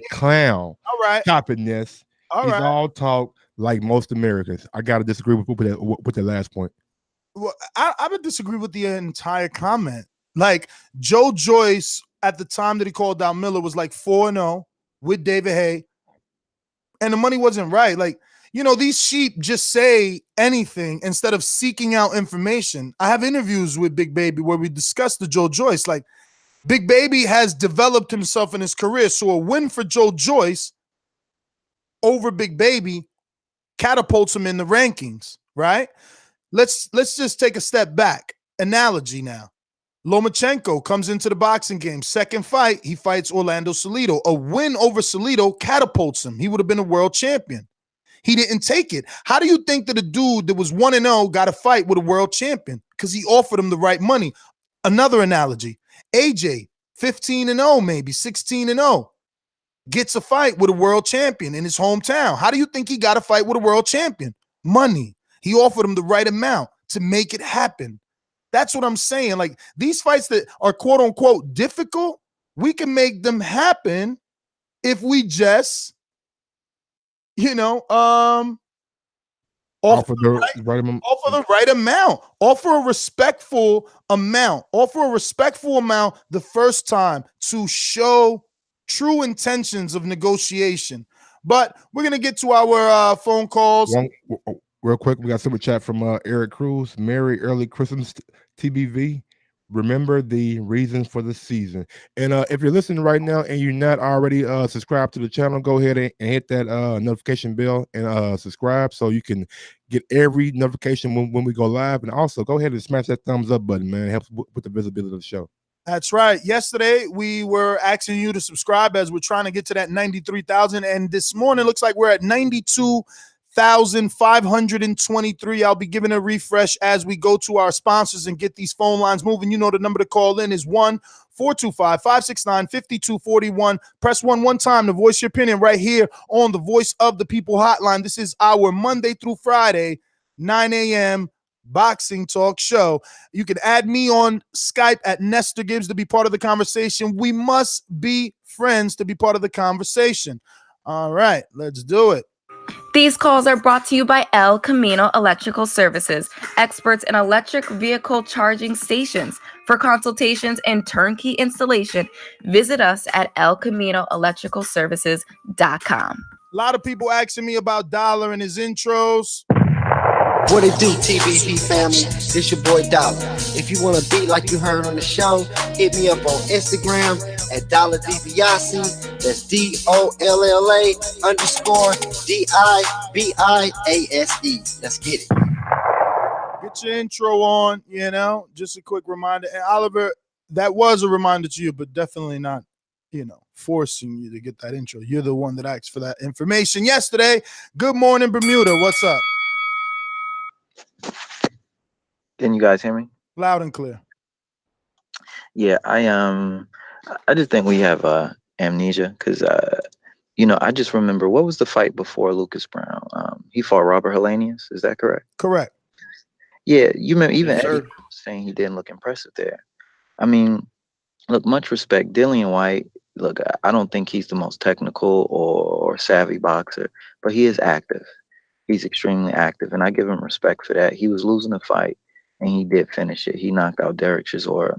right. Stopping this. All He's right. all talk like most Americans. I got to disagree with the last point. Well, I would disagree with the entire comment. Like, Joe Joyce, at the time that he called out Miller, was like 4-0 with David Haye, and the money wasn't right. Like, you know, these sheep just say anything instead of seeking out information. I have interviews with Big Baby where we discuss the Joe Joyce. Like, Big Baby has developed himself in his career, so a win for Joe Joyce over Big Baby catapults him in the rankings, right? Let's just take a step back. Analogy now. Lomachenko comes into the boxing game. Second fight, he fights Orlando Salido. A win over Salido catapults him. He would have been a world champion. He didn't take it. How do you think that a dude that was 1-0 got a fight with a world champion? Because he offered him the right money. Another analogy. AJ, 15-0, maybe 16-0, gets a fight with a world champion in his hometown. How do you think he got a fight with a world champion? Money. He offered him the right amount to make it happen. That's what I'm saying. Like, these fights that are quote unquote difficult, we can make them happen if we just, you know, offer the right amount. Offer a respectful amount. Offer a respectful amount the first time to show true intentions of negotiation. But we're gonna get to our phone calls. Real quick, we got super chat from Eric Cruz. Merry early Christmas, TBV. Remember the reasons for the season. And if you're listening right now and you're not already subscribed to the channel, go ahead and hit that notification bell and subscribe so you can get every notification when we go live. And also go ahead and smash that thumbs up button, man. It helps with the visibility of the show. That's right. Yesterday, we were asking you to subscribe as we're trying to get to that 93,000. And this morning, looks like we're at 92,523. I'll be giving a refresh as we go to our sponsors and get these phone lines moving. You know, the number to call in is 1-425-569-5241. Press 1 one time to voice your opinion right here on the Voice of the People hotline. This is our Monday through Friday, 9 a.m. boxing talk show. You can add me on Skype at Nestor Gibbs to be part of the conversation. We must be friends to be part of the conversation. All right, let's do it. These calls are brought to you by El Camino Electrical Services, experts in electric vehicle charging stations. For consultations and turnkey installation, visit us at elcaminoelectricalservices.com. A lot of people asking me about Dollar and his intros. What it do, TBV family? This your boy Dollar. If you want to beat like you heard on the show, hit me up on Instagram at DollarDibiase. That's DOLLA_DIBIASE. Let's get it. Get your intro on, you know, just a quick reminder. And Oliver, that was a reminder to you, but definitely not, you know, forcing you to get that intro. You're the one that asked for that information yesterday. Good morning, Bermuda. What's up? Can you guys hear me? Loud and clear. Yeah, I just think we have amnesia because you know, I just remember what was the fight before Lucas Brown? He fought Robert Helenius, is that correct? Correct. Yeah, you remember even Yes, Eddie sir. saying he didn't look impressive there. I mean, look, much respect, Dillian Whyte. Look, I don't think he's the most technical or savvy boxer, but he is active. He's extremely active, and I give him respect for that. He was losing a fight, and he did finish it. He knocked out Derek Chisora.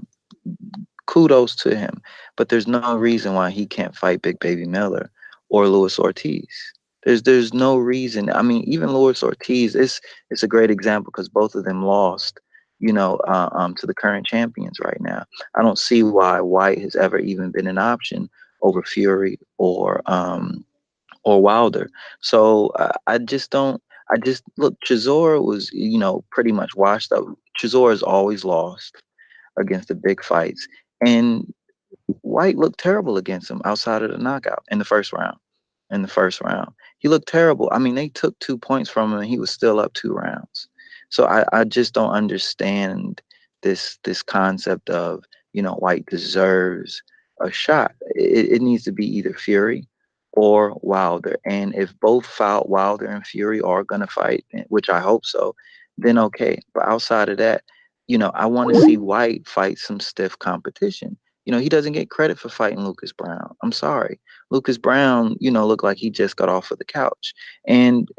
Kudos to him. But there's no reason why he can't fight Big Baby Miller or Luis Ortiz. There's no reason. I mean, even Luis Ortiz, it's a great example because both of them lost, you know, to the current champions right now. I don't see why Whyte has ever even been an option over Fury or Wilder. So I just don't. I just look. Chisora was, you know, pretty much washed up. Chisora's always lost against the big fights, and Whyte looked terrible against him outside of the knockout in the first round. in the first round. He looked terrible. I mean, they took 2 points from him and he was still up 2 rounds. So I just don't understand this concept of, Whyte deserves a shot. It needs to be either Fury or Wilder. And if both Wilder and Fury are going to fight, which I hope so, then okay. But outside of that, I want to see Whyte fight some stiff competition. He doesn't get credit for fighting Lucas Brown. I'm sorry. Lucas Brown, looked like he just got off of the couch. And,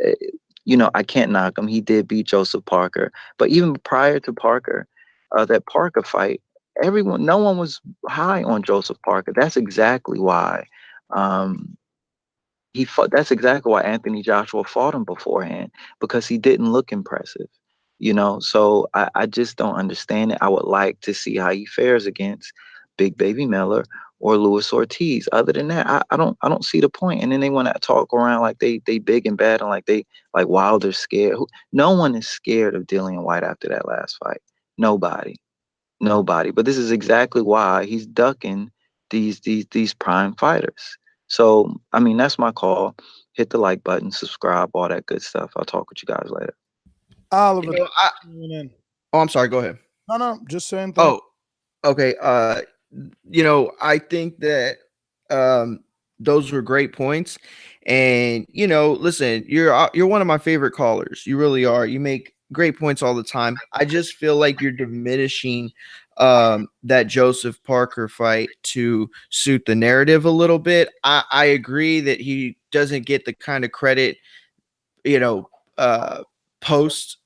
I can't knock him. He did beat Joseph Parker. But even prior to Parker, that Parker fight, no one was high on Joseph Parker. That's exactly why he fought. That's exactly why Anthony Joshua fought him beforehand, because he didn't look impressive. So I just don't understand it. I would like to see how he fares against Big Baby Miller or Luis Ortiz. Other than that, I don't see the point. And then they want to talk around like they big and bad and like Wilder's scared. No one is scared of Dillian Whyte after that last fight. Nobody. But this is exactly why he's ducking these prime fighters. So I mean, that's my call. Hit the like button, subscribe, all that good stuff. I'll talk with you guys later. Oliver. Oh, I'm sorry. Go ahead. No, just saying. Oh, okay. I think that those were great points, and listen, you're one of my favorite callers. You really are. You make great points all the time. I just feel like you're diminishing that Joseph Parker fight to suit the narrative a little bit. I agree that he doesn't get the kind of credit, post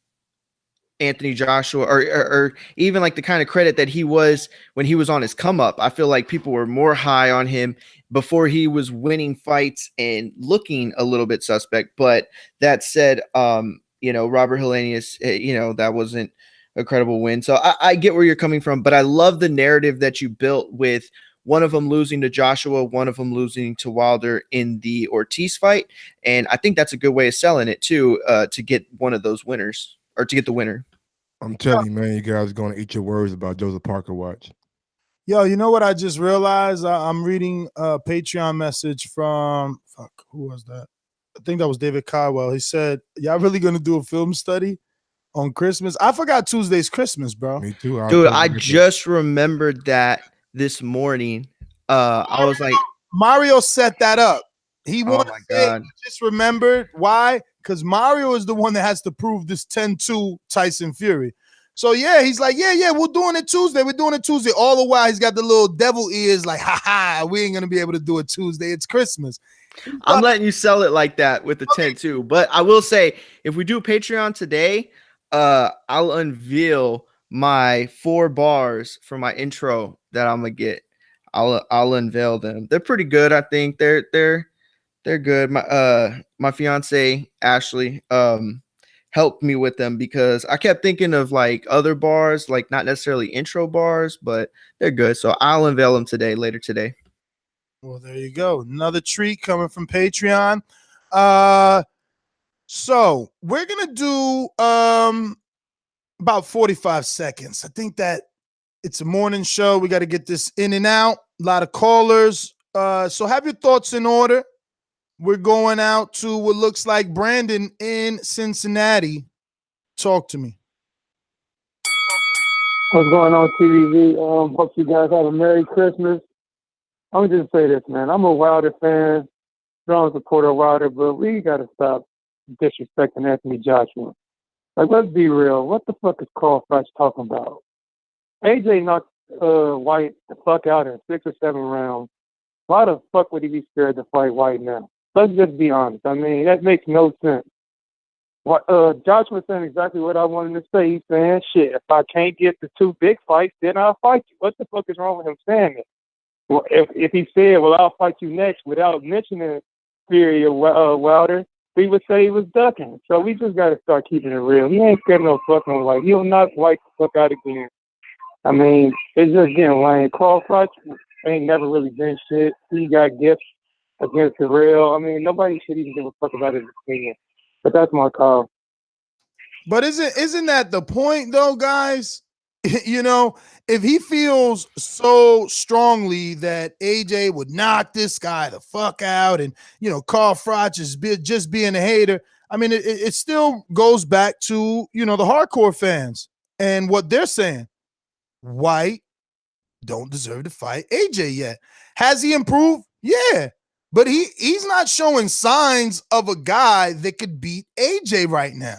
Anthony Joshua or even like the kind of credit that he was when he was on his come up. I feel like people were more high on him before he was winning fights and looking a little bit suspect. But that said, Robert Helenius, that wasn't a credible win. So I get where you're coming from, but I love the narrative that you built with one of them losing to Joshua, one of them losing to Wilder in the Ortiz fight. And I think that's a good way of selling it too, to get one of those winners or to get the winner. I'm telling you, man, you guys are going to eat your words about Joseph Parker. Watch. Yo, you know what I just realized? I'm reading a Patreon message from, who was that? I think that was David Caldwell. He said, y'all really going to do a film study on Christmas? I forgot Tuesday's Christmas, bro. Me too. Dude, I just remembered that this morning. I was like, Mario set that up. He oh wanted my to say, God. just remembered why? Because Mario is the one that has to prove this 10-2 Tyson Fury. So yeah, he's like, yeah, we're doing it Tuesday. We're doing it Tuesday. All the while, he's got the little devil ears like, we ain't gonna be able to do it Tuesday. It's Christmas. I'm letting you sell it like that with the 10-2. But I will say, if we do Patreon today, I'll unveil my 4 bars for my intro that I'm gonna get. I'll unveil them. They're pretty good. I think they're good. My fiance Ashley helped me with them because I kept thinking of like other bars, like not necessarily intro bars, but they're good. So I'll unveil them later today. Well, there you go. Another treat coming from Patreon. So we're gonna do about 45 seconds. I think that it's a morning show. We got to get this in and out. A lot of callers. So have your thoughts in order. We're going out to what looks like Brandon in Cincinnati. Talk to me. What's going on, TVV? Hope you guys have a Merry Christmas. I'm just say this, man. I'm a Wilder fan, strong supporter of Wilder, but we got to stop disrespecting Anthony Joshua. Like, let's be real. What the fuck is Carl Froch talking about? AJ knocked Whyte the fuck out in 6 or 7 rounds. Why the fuck would he be scared to fight Whyte now? Let's just be honest. I mean, that makes no sense. Josh was saying exactly what I wanted to say. He's saying, shit, if I can't get the 2 big fights, then I'll fight you. What the fuck is wrong with him saying that? Well, if he said, well, I'll fight you next without mentioning Fury or Wilder, he would say he was ducking. So we just got to start keeping it real. He ain't scared no fucking Whyte. He'll knock Whyte the fuck out again. I mean, it's just getting lame. Carl Froch ain't never really been shit. He got gifts against the real. I mean, nobody should even give a fuck about his opinion. But that's my call. But isn't that the point though, guys? You know, if he feels so strongly that AJ would knock this guy the fuck out, and Carl Froch is just being a hater, I mean, it still goes back to the hardcore fans and what they're saying. Whyte don't deserve to fight AJ yet. Has he improved? Yeah. But he's not showing signs of a guy that could beat AJ right now.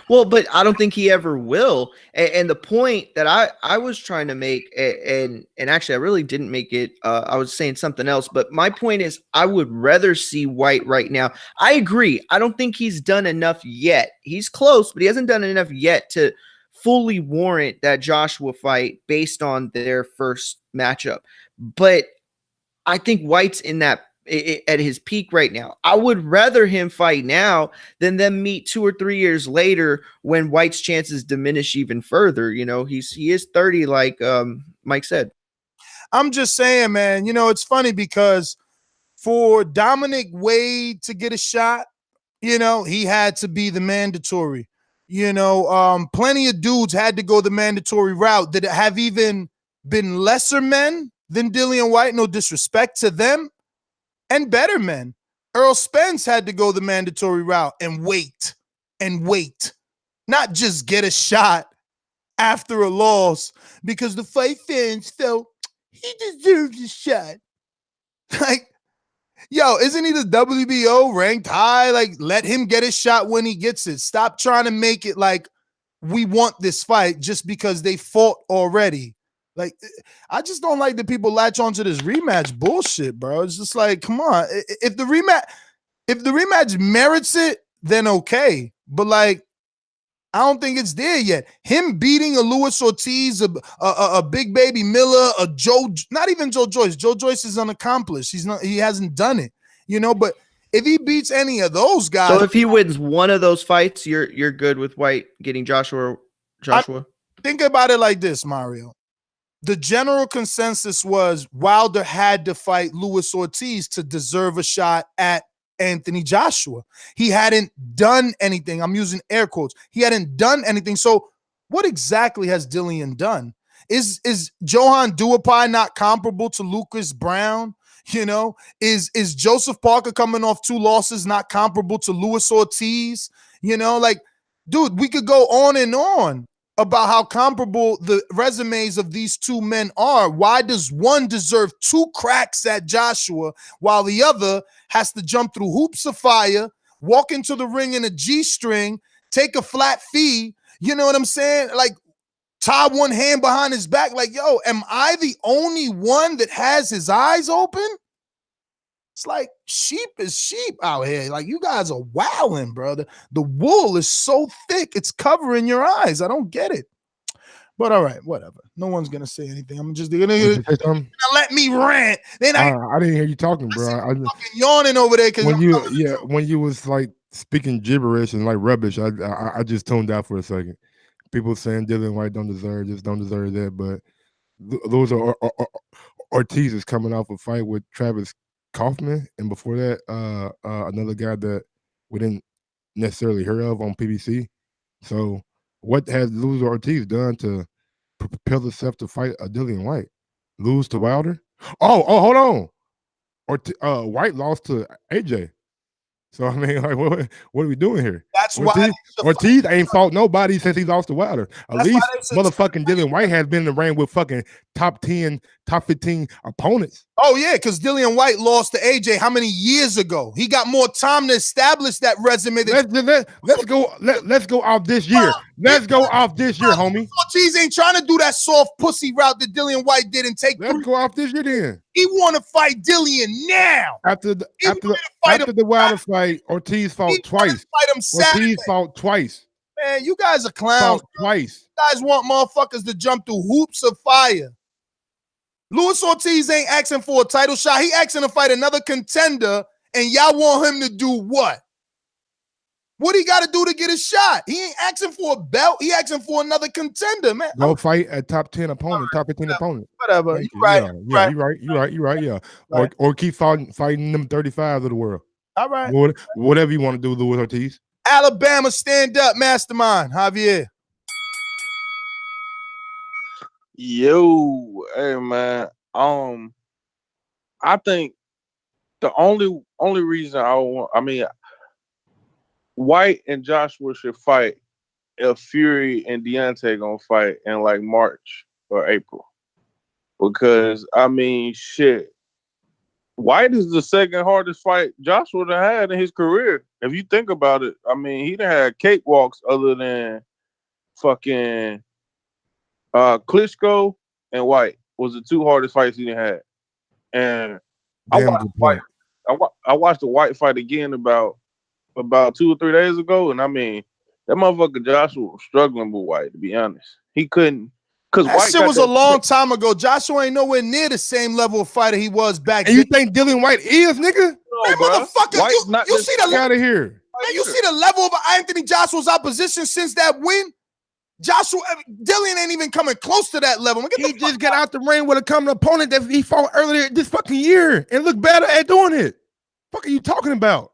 Well, but I don't think he ever will. And the point that I was trying to make, and actually I really didn't make it. I was saying something else, but my point is I would rather see Whyte right now. I agree. I don't think he's done enough yet. He's close, but he hasn't done enough yet to fully warrant that Joshua fight based on their first matchup. But I think Whyte's in that at his peak right now. I would rather him fight now than them meet 2 or 3 years later when Whyte's chances diminish even further. He is 30, like Mike said. I'm just saying, man, it's funny because for Dominic Wade to get a shot, he had to be the mandatory. Plenty of dudes had to go the mandatory route that have even been lesser men than Dillian Whyte, no disrespect to them, and better men. Earl Spence had to go the mandatory route and wait, not just get a shot after a loss because the fight fans felt he deserves a shot. Like, yo, isn't he the WBO ranked high? Like, let him get his shot when he gets it. Stop trying to make it like we want this fight just because they fought already. Like, I just don't like that people latch onto this rematch bullshit, bro. It's just like, come on. If the rematch merits it, then okay. But like, I don't think it's there yet. Him beating a Luis Ortiz, a Big Baby Miller, a not even Joe Joyce. Joe Joyce is unaccomplished. He hasn't done it, but if he beats any of those guys. So if he wins one of those fights, you're good with Whyte getting Joshua. Think about it like this, Mario. The general consensus was Wilder had to fight Luis Ortiz to deserve a shot at Anthony Joshua. He hadn't done anything. I'm using air quotes. He hadn't done anything. So what exactly has Dillian done? Is Johan Duhaupas not comparable to Lucas Brown? Is Joseph Parker coming off 2 losses not comparable to Luis Ortiz? Like, dude, we could go on and on about how comparable the resumes of these 2 men are. Why does one deserve 2 cracks at Joshua while the other has to jump through hoops of fire, walk into the ring in a G-string, take a flat fee? You know what I'm saying? Like, tie one hand behind his back. Like, yo, am I the only one that has his eyes open? It's like sheep is sheep out here. Like, you guys are wowing, bro. The wool is so thick, it's covering your eyes. I don't get it. But all right, whatever. No one's going to say anything. I'm just going to let me rant. Then I didn't hear you talking, bro. I fucking yawning over there because when you was like speaking gibberish and like rubbish, I just tuned out for a second. People saying Dillian Whyte don't deserve this, don't deserve that, but those are Ortiz is coming off a fight with Travis Kaufman, and before that, another guy that we didn't necessarily hear of on PBC. So, what has Loser Ortiz done to propel himself to fight a Dillian Whyte? Lose to Wilder? Oh, hold on. Whyte lost to AJ. So I mean, like, what are we doing here? That's Ortiz ain't fought nobody since he lost to Wilder. At least motherfucking Dillian Whyte has been in the ring with fucking top 10, top 15 opponents. Oh yeah, because Dillian Whyte lost to AJ how many years ago? He got more time to establish that resume. Let's go off this year. Let's go off this year, homie. Ortiz ain't trying to do that soft pussy route that Dillian Whyte did and take. Let's go off this year then. He want to fight Dillian now. After the Wilder fight, Ortiz fought twice. Ortiz fought twice. Man, you guys are clowns. Fought twice. You guys want motherfuckers to jump through hoops of fire. Luis Ortiz ain't asking for a title shot. He asking to fight another contender, and y'all want him to do what? What he got to do to get a shot? He ain't asking for a belt. He asking for another contender, man. Go fight a top 10 opponent, top 15 opponent. Whatever. You're right. Or keep fighting them 35s of the world. All right. Whatever you want to do, Luis Ortiz. Alabama, stand up, mastermind. Javier. Yo, hey man. I think the only reason I mean, Whyte and Joshua should fight if Fury and Deontay gonna fight in like March or April. Because I mean, shit, Whyte is the second hardest fight Joshua done had in his career. If you think about it, I mean, he done had cakewalks other than fucking Klitschko and Whyte was the two hardest fights he done had. And I Damn watched good Whyte. point. I watched the Whyte fight again about 2 or 3 days ago, and I mean, that motherfucker Joshua was struggling with Whyte. To be honest, he couldn't because That Whyte shit got was a that. long time ago. Joshua ain't nowhere near the same level of fighter he was back And then. you think Dillian White is, nigga? No, Man, bro. motherfucker, White's not you this see the Get out of here. man, you see the level of Anthony Joshua's opposition since that win? Joshua Dillian ain't even coming close to that level. He just got out the ring with a common opponent that he fought earlier this fucking year and looked better at doing it. Fuck are you talking about?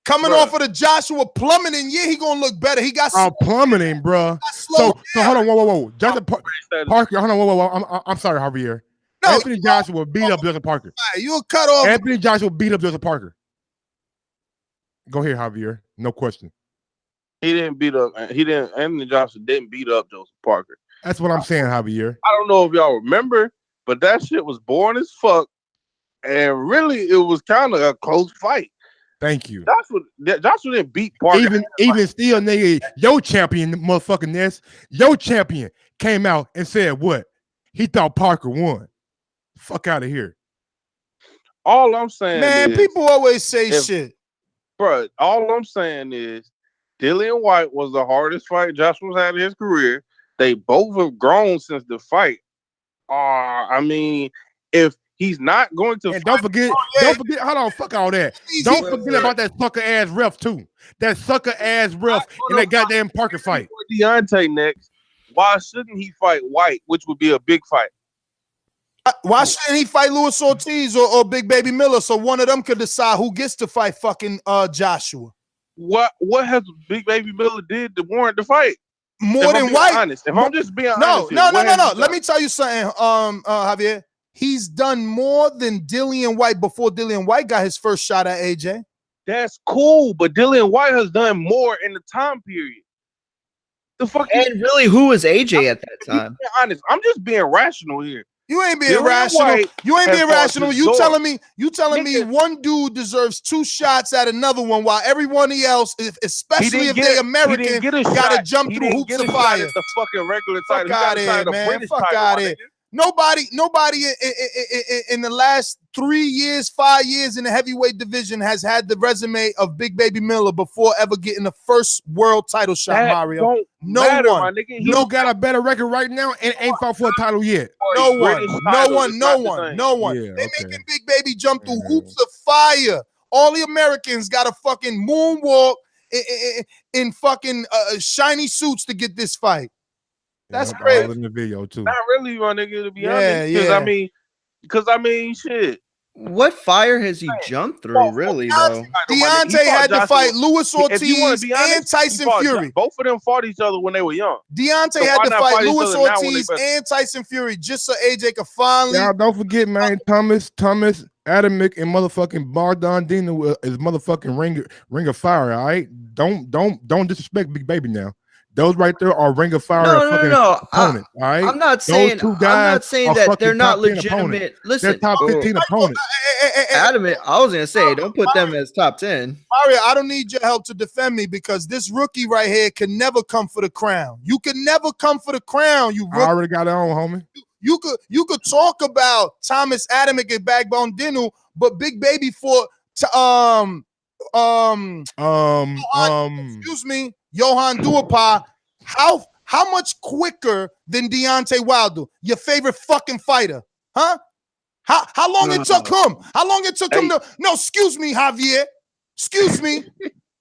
Coming off of the Joshua plummeting, yeah, he gonna look better. He got Plummeting, bro. So hold on, whoa. Justin Parker, hold on, whoa. I'm sorry, Javier. No, Anthony Joshua beat up Justin Parker. You'll cut off. Anthony Joshua beat up Justin Parker. Go ahead, Javier. No question. He didn't beat up. Anthony Joshua didn't beat up Joseph Parker. That's what I'm saying, Javier. I don't know if y'all remember, but that shit was boring as fuck, and really, it was kind of a close fight. Thank you. Joshua didn't beat Parker. Even still, nigga, your champion, motherfucking Ness, your champion came out and said what? He thought Parker won. Fuck out of here. All I'm saying Man, is, people always say shit. Bro, all I'm saying is Dillian White was the hardest fight Joshua's had in his career. They both have grown since the fight. I mean, if he's not going to don't forget, hold on, fuck all that. Don't forget about that sucker ass ref too. That sucker ass ref in that goddamn Parker fight. Deontay next, why shouldn't he fight White, which would be a big fight? Why shouldn't he fight Luis Ortiz or Big Baby Miller so one of them could decide who gets to fight fucking Joshua? What has Big Baby Miller did to warrant the fight? More than White. Honest. If I'm just being no. honest, no. Let me tell you something, Javier. He's done more than Dillian White before Dillian White got his first shot at AJ. That's cool, but Dillian White has done more in the time period. The fuck. And really, who was AJ at that time? Honest, I'm just being rational here. You ain't being rational. You ain't being rational. You telling me one dude deserves 2 shots at another one while everybody else, especially if they American, got to jump through hoops of fire. The fucking regular title. Fuck out of here, man. Fuck out of here. Nobody in the last 3 years, 5 years in the heavyweight division has had the resume of Big Baby Miller before ever getting the first world title shot, Mario. No one. He got a better record right now and ain't fought for a title yet. No one. Yeah, they making Big Baby jump through hoops of fire. All the Americans got a fucking moonwalk in fucking shiny suits to get this fight. That's crazy. All in the video too. Not really, my nigga, to be honest. Because I mean, shit. What fire has he jumped through, really, though? Deontay had to fight Luis Ortiz and Tyson Fury. Both of them fought each other when they were young. Deontay had to fight Luis Ortiz and Tyson Fury just so AJ could finally. Y'all don't forget, man, Thomas, Adamic, and motherfucking Bardondino is motherfucking ring of fire. All right, don't disrespect Big Baby now. Those right there are ring of fire. No. Opponent, all right? I'm not saying that they're not legitimate. Listen, they're top 15 opponents. Adamant, I was gonna say, don't put them as top 10. Mario, I don't need your help to defend me because this rookie right here can never come for the crown. You can never come for the crown. You rookie. I already got it on, homie. You could talk about Thomas Adamic and Backbone Dinu, but Big Baby for excuse me, Johan Duhaupas, how much quicker than Deontay Wilder, your favorite fucking fighter, huh? How long it took him? How long it took him to? No, excuse me, Javier. Excuse me.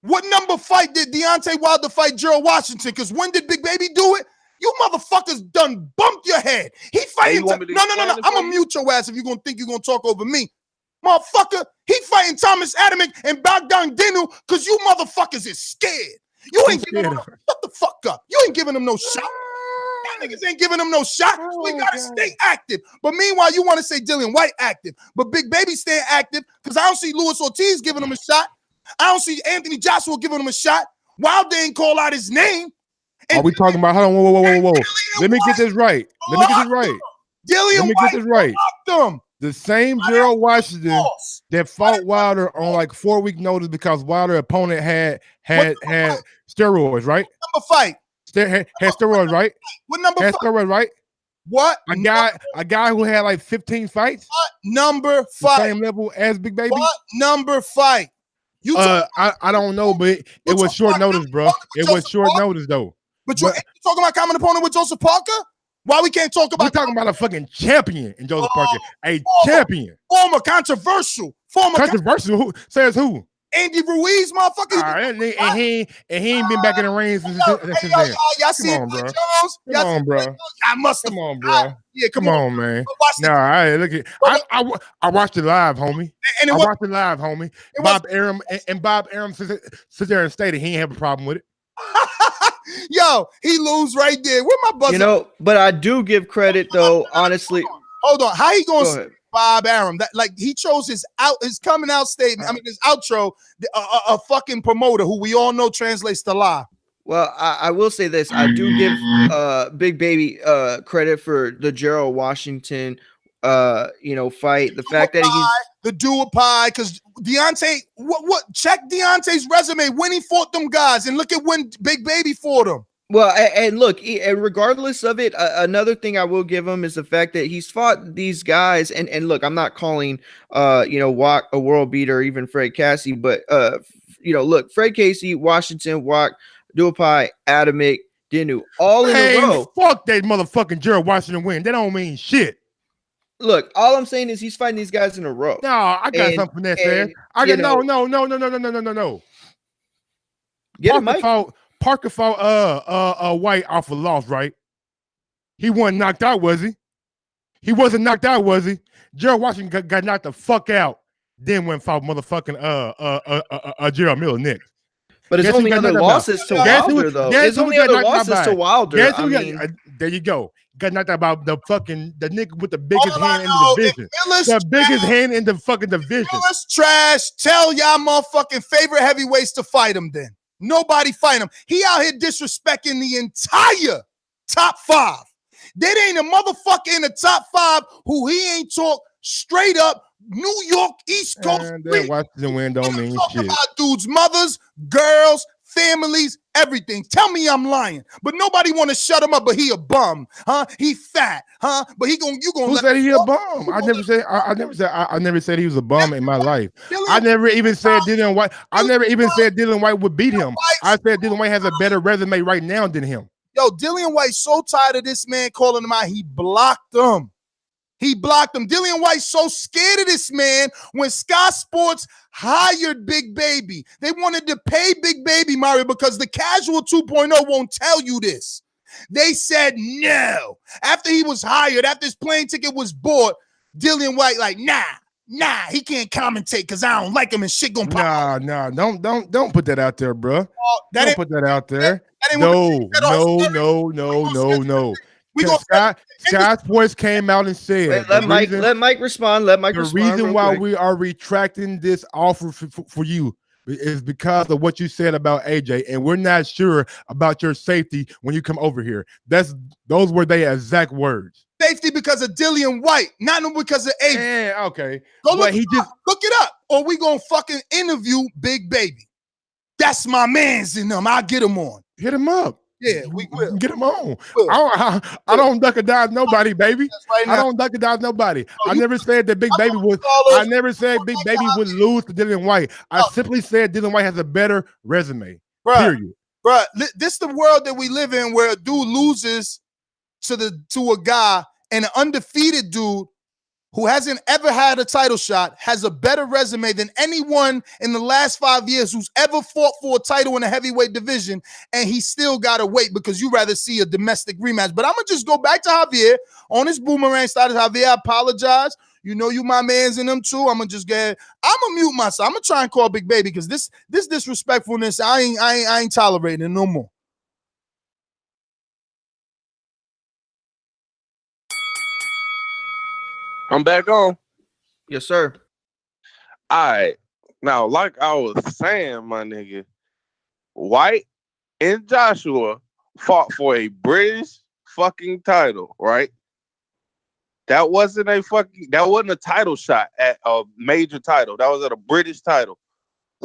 What number fight did Deontay Wilder fight Gerald Washington? Because when did Big Baby do it? You motherfuckers done bumped your head. He fighting. No. I'm gonna mute your ass if you're gonna think you're gonna talk over me. Motherfucker, he fighting Thomas Adamic and Bogdan Dinu because you motherfuckers is scared. You ain't giving him shut the fuck up. You ain't giving him no shot. niggas ain't giving him no shot. So we gotta stay active. But meanwhile, you want to say Dillian Whyte active, but Big Baby staying active because I don't see Luis Ortiz giving him a shot. I don't see Anthony Joshua giving him a shot. Wilder ain't call out his name. Are we talking about? Hold on, whoa. Let me get this right. Let me get this right. Dillian Whyte blocked him. The same Gerald Washington that fought Wilder on like 4-week notice because Wilder opponent had steroids, right? Number fight. Had steroids, right? What number had fight? Steroids, right? What? A guy who had like 15 fights. What number fight? Same level as Big Baby. What number fight? You I don't know, but it was short notice, bro. It was short notice though. But you talking about common opponent with Joseph Parker? Why we can't talk about? We're talking about a fucking champion in Joseph Parker, a champion. Former controversial. Who says who? Andy Ruiz, motherfucker. And he ain't been back in the ring since then. Y'all see Come on, bro. Jones? Come on, bro. I must Come on, bro. Yeah, come on, man. Nah, look at. I watched it live, homie. I watched it live, homie. Bob Arum sit there and stated he ain't have a problem with it. Yo, he lose right there. Where my buzzer? You know, but I do give credit though, honestly. Hold on. How he going Go to ahead. Bob Arum? That like he chose his coming out statement. I mean his outro, a fucking promoter who we all know translates to lie. Well, I will say this. I do give Big Baby credit for the Gerald Washington fight. The fact that he's the dual pie, because Deontay, what check Deontay's resume when he fought them guys and look at when Big Baby fought him. Well, and look, and regardless of it, another thing I will give him is the fact that he's fought these guys. And look, I'm not calling Watt a world beater or even Fred Casey, but look, Fred Casey, Washington, Watt, Duopai, Adamic, Dinu, all in a row. Fuck that motherfucking Gerald Washington win. That don't mean shit. Look, all I'm saying is he's fighting these guys in a row. No, I got something for that, man. I got no. Get him, Mike. Parker fought Whyte off a loss, right? He wasn't knocked out, was he? He wasn't knocked out, was he? Gerald Washington got knocked the fuck out. Then went fought motherfucking Gerald Miller next. But it's only other losses to Wilder, though. It's only other losses to Wilder. There you go. Got knocked out by the nigga with the biggest hand in the division. The biggest hand in the fucking division. Miller's trash. Tell y'all motherfucking favorite heavyweights to fight him then. Nobody fight him. He out here disrespecting the entire top 5. There ain't a motherfucker in the top 5 who he ain't talk straight up New York East Coast. That Washington win don't mean shit. About dudes' mothers, girls, families, everything. Tell me I'm lying, but nobody want to shut him up. But he a bum, huh? He fat, huh? But you gonna. Who said he a bum? I never said he was a bum in my life. I never even said Dillian Whyte. I never even said Dillian Whyte would beat him. I said Dillian Whyte has a better resume right now than him. Yo, Dillian Whyte so tired of this man calling him out. He blocked him. He blocked him. Dillian Whyte so scared of this man when Sky Sports hired Big Baby. They wanted to pay Big Baby, Mario, because the casual 2.0 won't tell you this. They said no. After he was hired, after his plane ticket was bought, Dillian Whyte like, nah, he can't commentate because I don't like him and shit gonna pop. Nah, don't put that out there, bro. Don't put that out there. No. Sky Sports came out and said, let Mike respond. Let Mike respond. The reason why we are retracting this offer for you is because of what you said about AJ, and we're not sure about your safety when you come over here. Those were their exact words. Safety because of Dillian Whyte, not because of AJ. Yeah, okay. Go look it up, or we gonna fucking interview Big Baby. That's my man's in them. I'll get him on. Hit him up. Yeah, we will. Get him on. I don't duck or dive nobody, baby. I don't duck or dive nobody. I never said that Big Baby would. I never said Big Baby would lose to Dillian Whyte. I simply said Dillian Whyte has a better resume. Period. Bruh, this the world that we live in, where a dude loses to a guy, and an undefeated dude who hasn't ever had a title shot has a better resume than anyone in the last 5 years who's ever fought for a title in a heavyweight division, and he still got to wait because you rather see a domestic rematch. But I'm going to just go back to Javier on his boomerang started. Javier, I apologize. You know you my mans in them too. I'm going to mute myself. I'm going to try and call Big Baby because this disrespectfulness, I ain't tolerating it no more. I'm back on. Yes, sir. All right. Now, like I was saying, my nigga, Whyte and Joshua fought for a British fucking title, right? That wasn't a title shot at a major title. That was at a British title.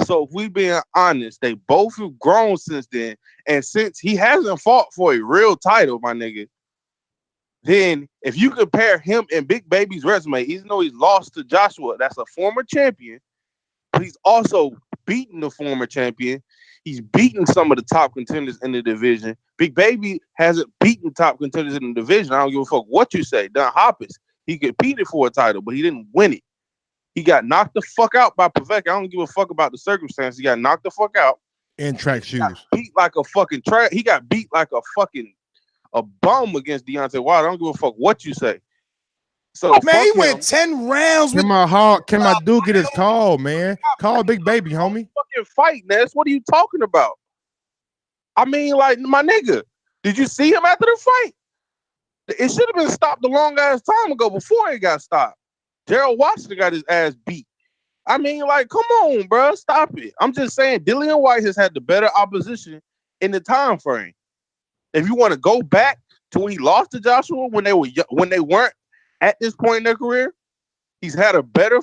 So if we being honest, they both have grown since then. And since he hasn't fought for a real title, my nigga, then if you compare him and Big Baby's resume, even though he's lost to Joshua, that's a former champion, but he's also beaten the former champion. He's beaten some of the top contenders in the division. Big Baby hasn't beaten top contenders in the division. I don't give a fuck what you say. Don Hoppus, he competed for a title, but he didn't win it. He got knocked the fuck out by Pavek. I don't give a fuck about the circumstances. He got knocked the fuck out. In track shoes. Beat like a fucking track. He got beat like a bum against Deontay Wilder. I don't give a fuck what you say. So man, he went 10 rounds with Can my dude get his call, man? Call Big Baby, homie. Fucking fight, Ness. What are you talking about? I mean, like, my nigga, did you see him after the fight? It should have been stopped a long ass time ago before it got stopped. Gerald Washington got his ass beat. I mean, like, come on, bro, stop it. I'm just saying, Dillian Whyte has had the better opposition in the time frame. If you want to go back to when he lost to Joshua, when they weren't at this point in their career, he's had a better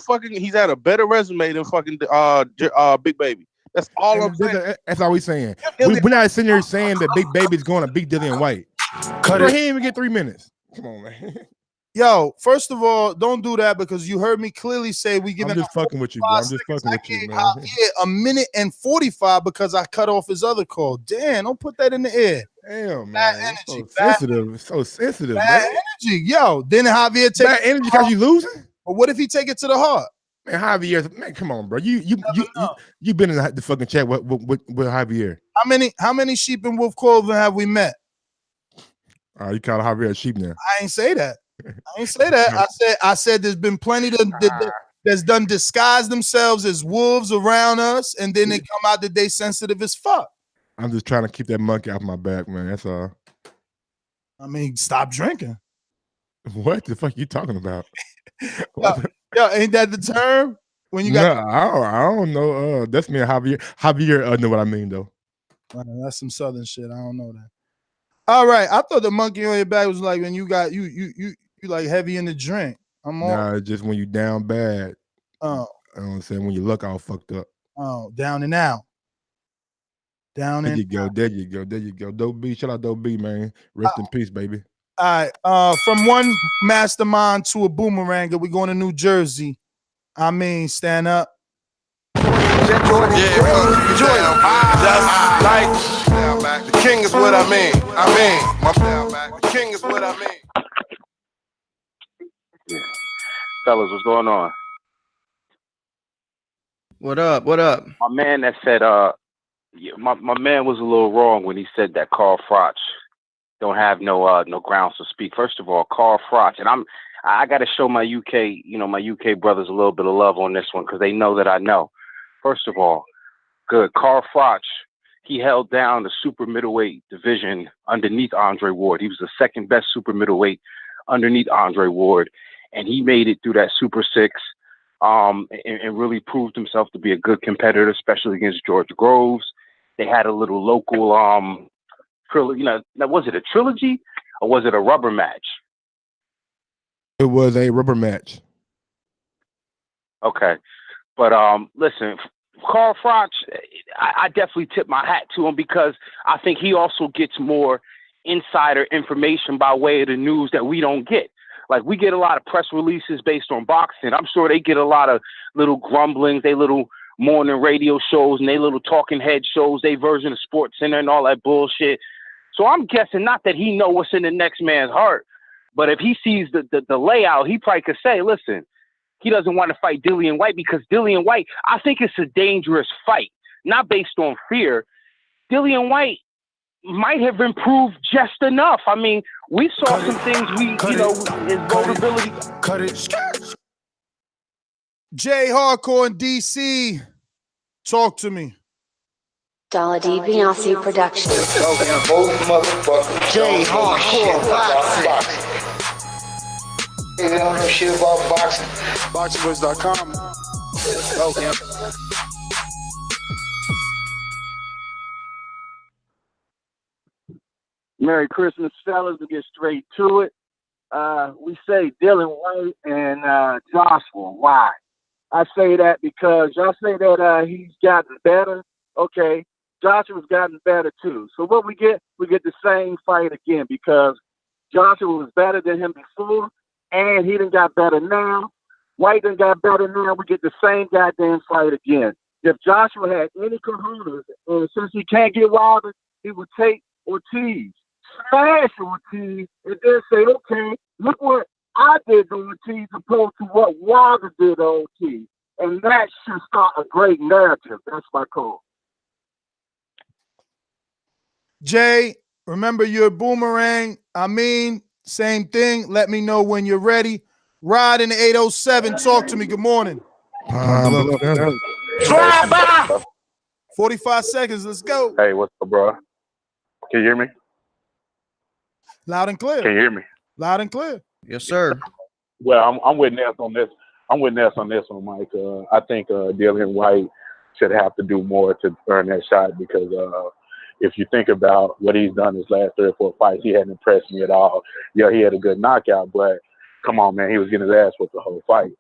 resume than fucking Big Baby. That's all I'm saying. That's all we saying. We're not sitting here saying that Big Baby's going to beat Dillian Whyte. He didn't even get 3 minutes. Come on, man. Yo, first of all, don't do that because you heard me clearly say we giving. I'm just fucking with you, bro. I'm just fucking with you, man. A minute and 45 because I cut off his other call. Damn, don't put that in the air. Damn, bad man. energy. So sensitive, Bad man. energy. Yo, then Javier take bad energy because you losing? But what if he take it to the heart? Man, Javier, man, come on, bro. You been in the fucking chat with Javier. How many sheep in wolf clothing have we met? You call Javier a sheep now. I ain't say that. I said there's been plenty that's done disguise themselves as wolves around us, and then they come out that they sensitive as fuck. I'm just trying to keep that monkey off my back, man. That's all. I mean, stop drinking. What the fuck you talking about? Yo, ain't that the term? When you got I don't know. That's me and Javier. Javier know what I mean though. That's some southern shit. I don't know that. All right, I thought the monkey on your back was like when you got you like heavy in the drink. Nah, just when you down bad. Oh, you know what I'm saying? When you look all fucked up. Oh, down and out. There you go. Dope B, shout out Dope B, man. Rest in peace, baby. All right, from one mastermind to a boomeranger, we going to New Jersey. I mean, stand up. Jordan. Just like the king is what I mean. The king is what I mean. Yeah. Fellas, what's going on? What up? What up? My man that said, my man was a little wrong when he said that Carl Froch don't have no grounds to speak. First of all, Carl Froch, and I got to show my UK brothers a little bit of love on this one because they know that I know. First of all, good. Carl Froch, he held down the super middleweight division underneath Andre Ward. He was the second best super middleweight underneath Andre Ward, and he made it through that Super Six and really proved himself to be a good competitor, especially against George Groves. They had a little local was it a trilogy or was it a rubber match? It was a rubber match. Okay. But listen, Carl Froch, I definitely tip my hat to him because I think he also gets more insider information by way of the news that we don't get. Like, we get a lot of press releases based on boxing. I'm sure they get a lot of little grumblings, they little morning radio shows and they little talking head shows, they version of Sports Center and all that bullshit. So I'm guessing not that he know what's in the next man's heart, but if he sees the layout, he probably could say, listen, he doesn't want to fight Dillian Whyte because Dillian Whyte, I think it's a dangerous fight, not based on fear. Dillian Whyte might have improved just enough. I mean, we saw some things his vulnerability. Cut it. Jay Hardcore in DC. Talk to me. Dollar D Beyonce production. Jay Hardcore. They don't know shit about boxing. ThaBoxingvoice.com. Okay. Merry Christmas, fellas. To get straight to it, we say Dylan White and Joshua. Why? I say that because y'all say that he's gotten better. Okay, Joshua's gotten better too. So what we get the same fight again because Joshua was better than him before, and he done got better now. White done got better now. We get the same goddamn fight again. If Joshua had any cojones, and since he can't get Wilder, he would take Ortiz, smash Ortiz, and then say, okay, look what I did to Ortiz opposed to what Wilder did to Ortiz. And that should start a great narrative. That's my call. Jay, remember your boomerang. I mean, same thing. Let me know when you're ready. Rod in the 807, talk to me. Good morning. 45 seconds. Let's go. Hey, what's up, bro? Can you hear me? Loud and clear. Can you hear me? Loud and clear. Yes, sir. Well, I'm with Ness on this. I'm with Ness on this one, Mike. I think Dylan White should have to do more to earn that shot because if you think about what he's done his last 3 or 4 fights, he hadn't impressed me at all. Yeah, he had a good knockout, but come on, man, he was getting his ass whooped the whole fight.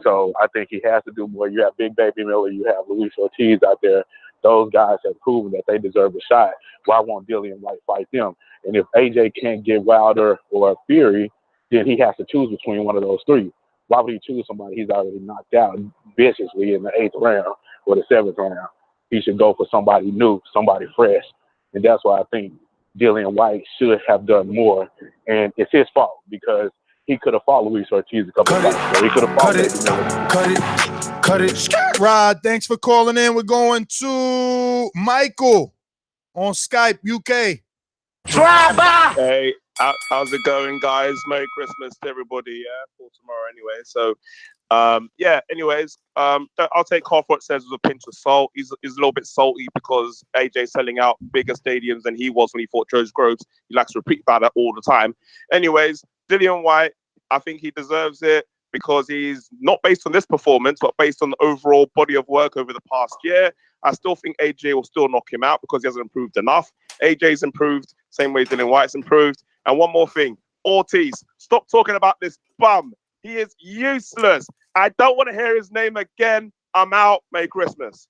So I think he has to do more. You have Big Baby Miller, you have Luis Ortiz out there. Those guys have proven that they deserve a shot. Why won't Dillian White fight them? And if AJ can't get Wilder or Fury, then he has to choose between one of those three. Why would he choose somebody he's already knocked out viciously in the 8th round or the 7th round? He should go for somebody new, somebody fresh. And that's why I think Dillian White should have done more. And it's his fault because he could have fought Luis Ortiz a couple of fights ago. He could have fought Baby Miller. Cut it. Rod, thanks for calling in. We're going to Michael on Skype, UK. Hey, how's it going, guys? Merry Christmas to everybody. Yeah, for tomorrow anyway. So, anyways, I'll take Carl what says with a pinch of salt. He's a little bit salty because AJ's selling out bigger stadiums than he was when he fought Joe's Groves. He likes to repeat about that all the time. Anyways, Dillian White, I think he deserves it because he's not based on this performance, but based on the overall body of work over the past year. I still think AJ will still knock him out because he hasn't improved enough. AJ's improved, same way Dillian White's improved. And one more thing, Ortiz, stop talking about this bum. He is useless. I don't want to hear his name again. I'm out. Merry Christmas.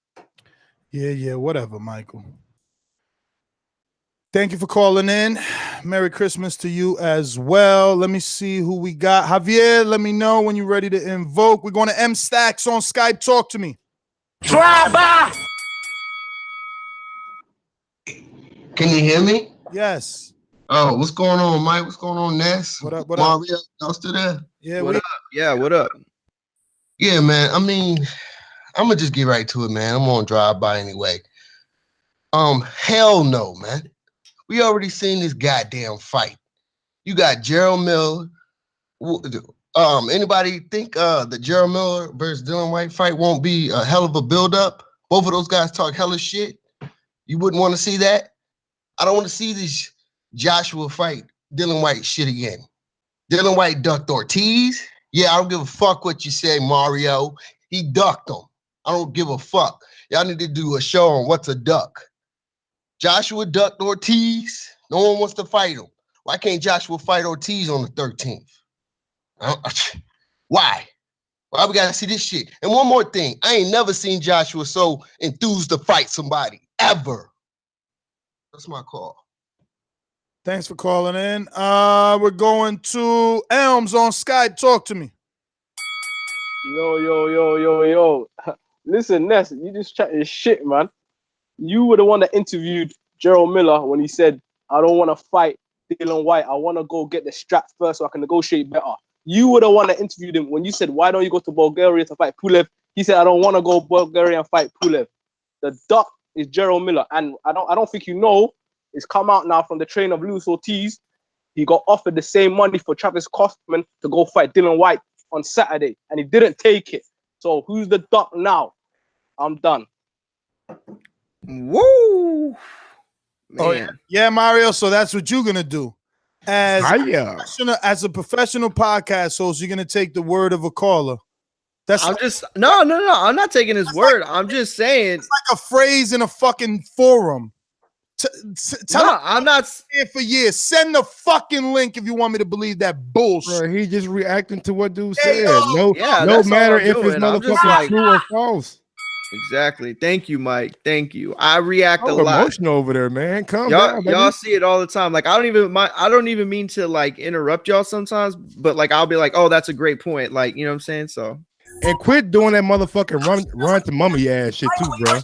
Yeah, whatever, Michael. Thank you for calling in. Merry Christmas to you as well. Let me see who we got. Javier, let me know when you're ready to invoke. We're going to M Stacks on Skype. Talk to me. Can you hear me? Yes. Oh, what's going on, Mike? What's going on, Ness? What up? Mario, y'all still there? Yeah, what up? Yeah, what up? Yeah, man. I mean, I'm gonna just get right to it, man. I'm gonna drive by anyway. Hell no, man. We already seen this goddamn fight. You got Gerald Miller. Anybody think the Gerald Miller versus Dillian White fight won't be a hell of a build-up? Both of those guys talk hella shit. You wouldn't want to see that? I don't want to see this Joshua fight Dillian White shit again. Dillian White ducked Ortiz. Yeah, I don't give a fuck what you say, Mario. He ducked him. I don't give a fuck. Y'all need to do a show on what's a duck. Joshua ducked Ortiz. No one wants to fight him. Why can't Joshua fight Ortiz on the 13th? Why? Why we gotta see this shit? And one more thing, I ain't never seen Joshua so enthused to fight somebody, ever. That's my call. Thanks for calling in. We're going to Elms on Skype. Talk to me. Yo. Listen, Ness, you just chatting shit, man. You were the one that interviewed Gerald Miller when he said, I don't want to fight Dillian White. I want to go get the strap first so I can negotiate better. You were the one that interviewed him when you said, why don't you go to Bulgaria to fight Pulev? He said, I don't want to go Bulgaria and fight Pulev. The duck is Gerald Miller. And I don't think you know, it's come out now from the train of Luis Ortiz. He got offered the same money for Travis Kostman to go fight Dillian White on Saturday, and he didn't take it. So who's the duck now? I'm done. Woo! Man. Oh, yeah, Mario. So that's what you're gonna do. As a professional podcast host, you're gonna take the word of a caller. That's I'm just no. I'm not taking his word. I'm just saying it's like a phrase in a fucking forum. I'm not here for years. Send the fucking link if you want me to believe that bullshit. Bro, he just reacting to what dude Hey, said. yo, No matter if it's motherfucking true or false. Exactly. Thank you, Mike. Thank you. I react a Oh, lot. emotional over there, man. Calm Y'all, down, baby. y'all see it all the time. Like I don't even mean to like interrupt y'all sometimes, but like I'll be like, oh, that's a great point. Like, you know what I'm saying? So and quit doing that motherfucking run to mummy ass shit too, bro.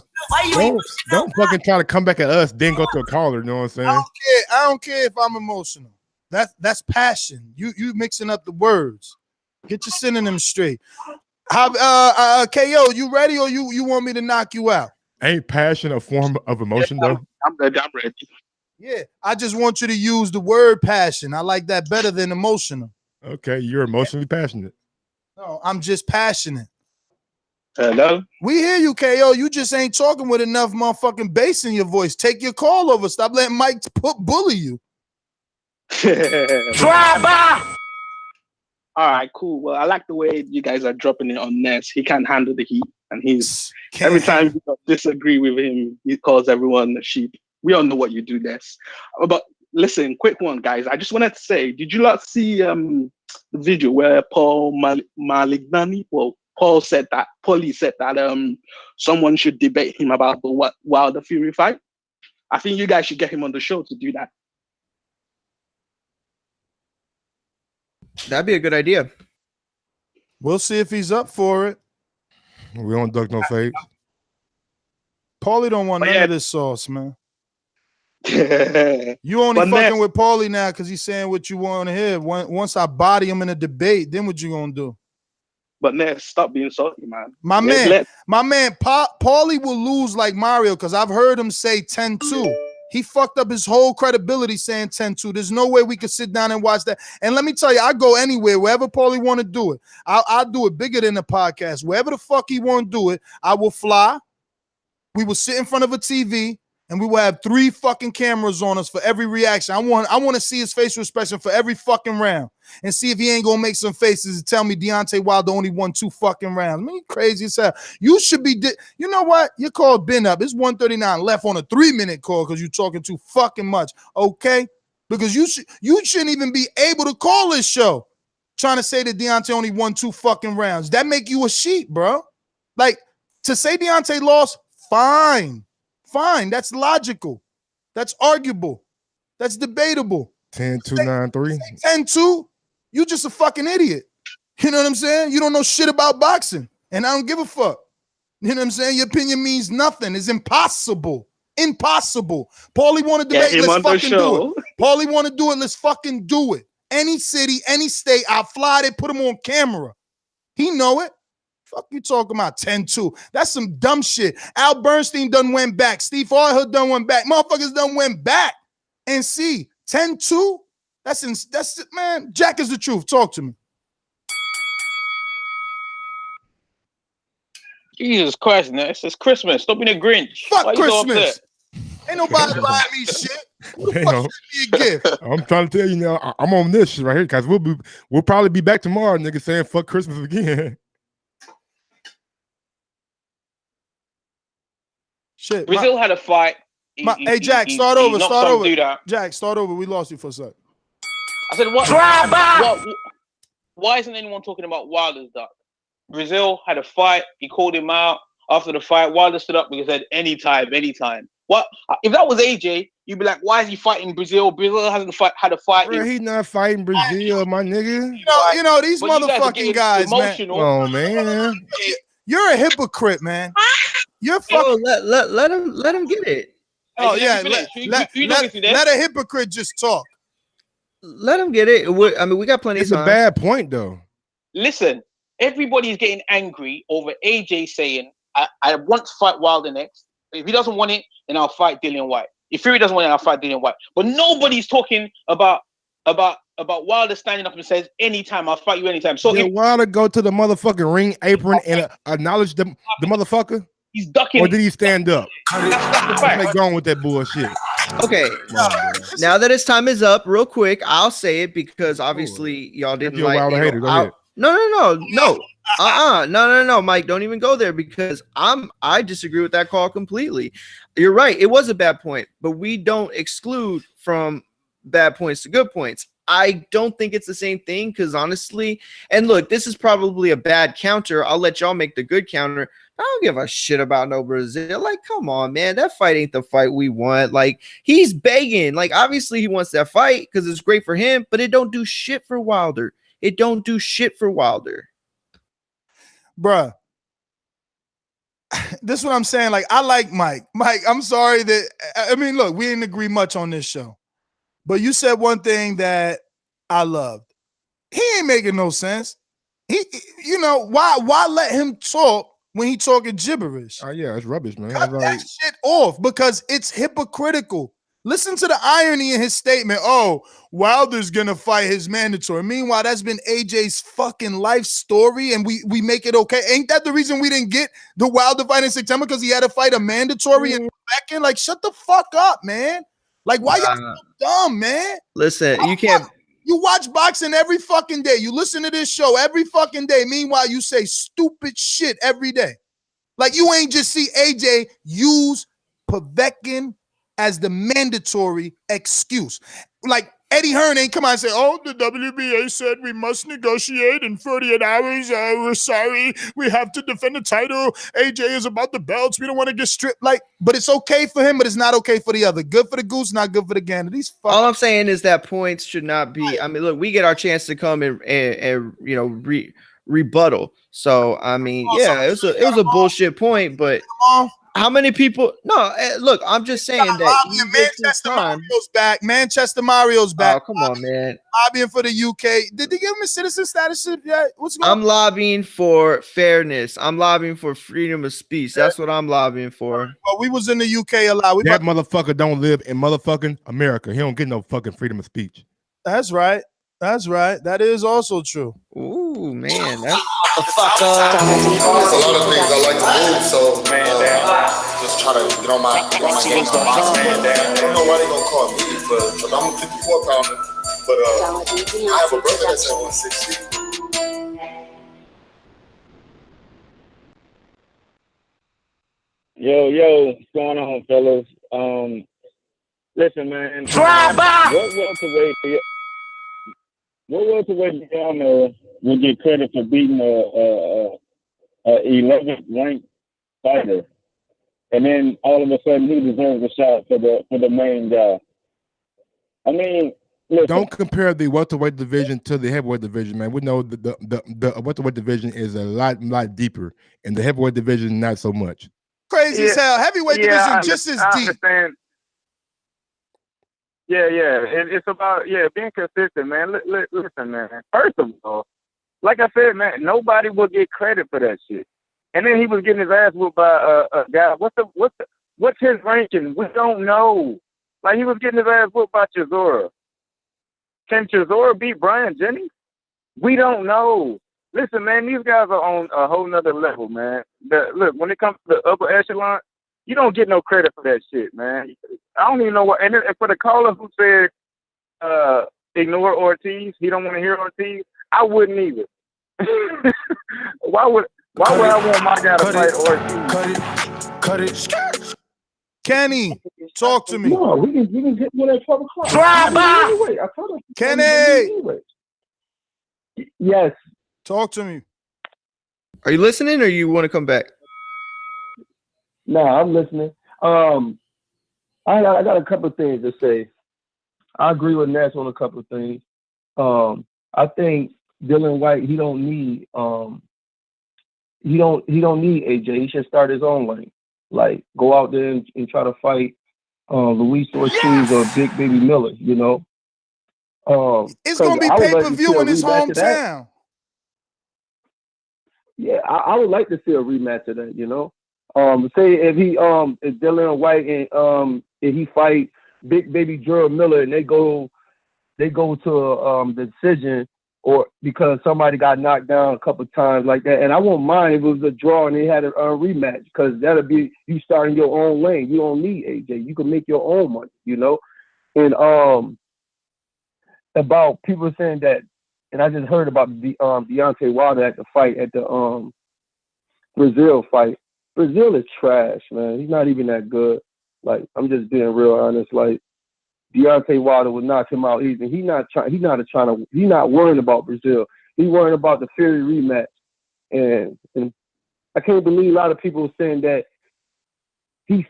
Don't fucking try to come back at us, then go to a caller. You know what I'm saying? I don't care if I'm emotional. That's passion. You mixing up the words. Get your synonyms straight. How KO, you ready or you want me to knock you out? Ain't passion a form of emotion though? I'm ready. I'm ready. Yeah, I just want you to use the word passion. I like that better than emotional. Okay, you're emotionally passionate. No, I'm just passionate. Hello? We hear you, KO. You just ain't talking with enough motherfucking bass in your voice. Take your call over. Stop letting Mike bully you. Drive by. All right, cool. Well, I like the way you guys are dropping it on Ness. He can't handle the heat, and every time you disagree with him, he calls everyone a sheep. We all know what you do, Ness. But listen, quick one, guys. I just wanted to say, did you not see the video where Malignani? Well, Paulie said that someone should debate him about the Wilder Fury fight. I think you guys should get him on the show to do that. that'd be a good idea. We'll see if he's up for it. We don't duck no fades. Paulie don't want none of this sauce, man. You only fucking with Paulie now because he's saying what you want to hear. Once I body him in a debate, then what you gonna do? But Ness, stop being salty, man. My man, Paulie will lose like Mario because I've heard him say 10-2. He fucked up his whole credibility saying 10-2. There's no way we could sit down and watch that. And let me tell you, I go anywhere, wherever Paulie want to do it. I'll do it bigger than the podcast. Wherever the fuck he want to do it, I will fly. We will sit in front of a TV and we will have 3 fucking cameras on us for every reaction. I want to see his facial expression for every fucking round and see if he ain't gonna make some faces and tell me Deontay Wilder only won 2 fucking rounds. I mean, crazy as hell. You should be, you know what? Your call been up. It's 139 left on a 3-minute call because you're talking too fucking much. Okay, because you shouldn't even be able to call this show trying to say that Deontay only won 2 fucking rounds. That make you a sheep, bro. Like to say Deontay lost. Fine. That's logical. That's arguable. That's debatable. 10-2-9-3. 10-2. You just a fucking idiot. You know what I'm saying? You don't know shit about boxing. And I don't give a fuck. You know what I'm saying? Your opinion means nothing. It's impossible. Impossible. Paulie want to debate, let's fucking do it. Paulie want to do it, let's fucking do it. Any city, any state, I'll fly there, put him on camera. He know it. Fuck you talking about 10-2. That's some dumb shit. Al Bernstein done went back. Steve Farhood done went back. Motherfuckers done went back. And see, 10-2? That's man, Jack is the truth. Talk to me. Jesus Christ, Ness. It's Christmas. Stop being a Grinch. Fuck Why Christmas. Ain't nobody buying me shit. Who the fuck sent me a gift? I'm trying to tell you now, I'm on this shit right here because we'll probably be back tomorrow, nigga, saying fuck Christmas again. Shit. Brazil had a fight. Hey, Jack, start over. Jack, start over. We lost you for a sec. I said, why isn't anyone talking about Wilder's duck? Brazil had a fight. He called him out after the fight. Wilder stood up because he said, anytime. What if that was AJ? You'd be like, why is he fighting Brazil? Brazil hasn't had a fight. Bro, he's not fighting Brazil, my nigga. You know these motherfucking guys, emotional. Man. Oh man, you're a hypocrite, man. You're fucking. Let him get it. Oh yeah, let a hypocrite just talk. Let him get it. I mean, we got plenty of time. It's a bad point though. Listen, everybody's getting angry over AJ saying, I want to fight Wilder next. If he doesn't want it, then I'll fight Dillian Whyte. If Fury doesn't want it, I'll fight Dillian Whyte. But nobody's talking about Wilder standing up and says, anytime, I'll fight you anytime. So did Wilder go to the motherfucking ring apron and acknowledge the motherfucker? He's ducking. Or did he stand up? That's the fact. They going with that bullshit. Okay, now that his time is up, real quick, I'll say it because obviously y'all didn't you're a like. Wilder hater. Go ahead. No, Mike, don't even go there because I disagree with that call completely. You're right, it was a bad point, but we don't exclude from bad points to good points. I don't think it's the same thing because honestly, and look, this is probably a bad counter. I'll let y'all make the good counter. I don't give a shit about no Brazil. Like, come on, man. That fight ain't the fight we want. Like, he's begging. Like, obviously he wants that fight because it's great for him, but it don't do shit for Wilder. It don't do shit for Wilder. Bruh. This is what I'm saying. Like, I like Mike. Mike, I'm sorry that, I mean, look, we didn't agree much on this show. But you said one thing that I loved. He ain't making no sense. Why let him talk when he talking gibberish? Oh yeah, it's rubbish, man. Cut that shit off because it's hypocritical. Listen to the irony in his statement. Oh, Wilder's gonna fight his mandatory. Meanwhile, that's been AJ's fucking life story, and we make it okay. Ain't that the reason we didn't get the Wilder fight in September? Because he had to fight a mandatory and back in? Like, shut the fuck up, man. Like, why y'all so dumb, man? Listen, you can't. You watch boxing every fucking day. You listen to this show every fucking day. Meanwhile, you say stupid shit every day. Like, you ain't just see AJ use Povetkin as the mandatory excuse. Like, Eddie Hearn ain't come out and say, oh, the WBA said we must negotiate in 48 hours. We're sorry. We have to defend the title. AJ is about the belts. We don't want to get stripped. Like, but it's okay for him, but it's not okay for the other. Good for the goose, not good for the gander. All I'm saying is that points should not be. I mean, look, we get our chance to come and rebuttal. So I mean, yeah, it was a bullshit point, but how many people? No, look, I'm just saying that Manchester Mario's back. Manchester Mario's back. Oh, come on, man. Lobbying for the UK. Did they give him a citizen status yet? What's going on? I'm lobbying for fairness. I'm lobbying for freedom of speech. That's what I'm lobbying for. Well, we was in the UK a lot. That motherfucker don't live in motherfucking America. He don't get no fucking freedom of speech. That's right. That's right. That is also true. Ooh, man. That's There's a lot of things I like to move, so just try to get on my game. I don't know why they gonna call me, but I'm a 54 pounder. But I have a brother that's at 160. Yo, what's going on, fellas? Listen, man. What welterweight y'all will get credit for beating a 11th ranked fighter, and then all of a sudden he deserves a shot for the main guy? I mean, listen. Don't compare the welterweight division to the heavyweight division, man. We know the welterweight division is a lot deeper, and the heavyweight division not so much. Crazy as hell. Heavyweight division just as deep. Understand. Yeah. It's about being consistent, man. Listen, man. First of all, like I said, man, nobody will get credit for that shit. And then he was getting his ass whooped by a guy. What's his ranking? We don't know. Like, he was getting his ass whooped by Chisora. Can Chisora beat Brian Jennings? We don't know. Listen, man, these guys are on a whole nother level, man. Look, when it comes to the upper echelon, you don't get no credit for that shit, man. I don't even know what. And for the caller who said ignore Ortiz, he don't want to hear Ortiz, I wouldn't either. Why would I want my guy to fight Ortiz? Cut it. Kenny, talk to me. No, we can get one at 12 o'clock. Anyway, I told him. Kenny. Anyway. Yes. Talk to me. Are you listening, or you want to come back? No, I'm listening. I got a couple of things to say. I agree with Ness on a couple of things. I think Dylan Whyte, he don't need AJ. He should start his own lane. Like, go out there and try to fight Luis Ortiz or Big Baby Miller, you know. It's gonna be pay-per-view in his hometown. Yeah, I would like to see a rematch of that, you know. Say if Dylan Whyte and if he fight Big Baby Gerald Miller and they go to the decision, or because somebody got knocked down a couple times like that. And I won't mind if it was a draw and they had a rematch, because that'll be you starting your own lane. You don't need AJ. You can make your own money, you know. And about people saying that, and I just heard about the Deontay Wilder at the fight at the Brazil fight. Brazil is trash, man. He's not even that good. Like, I'm just being real honest. Like, Deontay Wilder would knock him out easy. He's not worrying about Brazil. He's worrying about the Fury rematch. And I can't believe a lot of people saying that he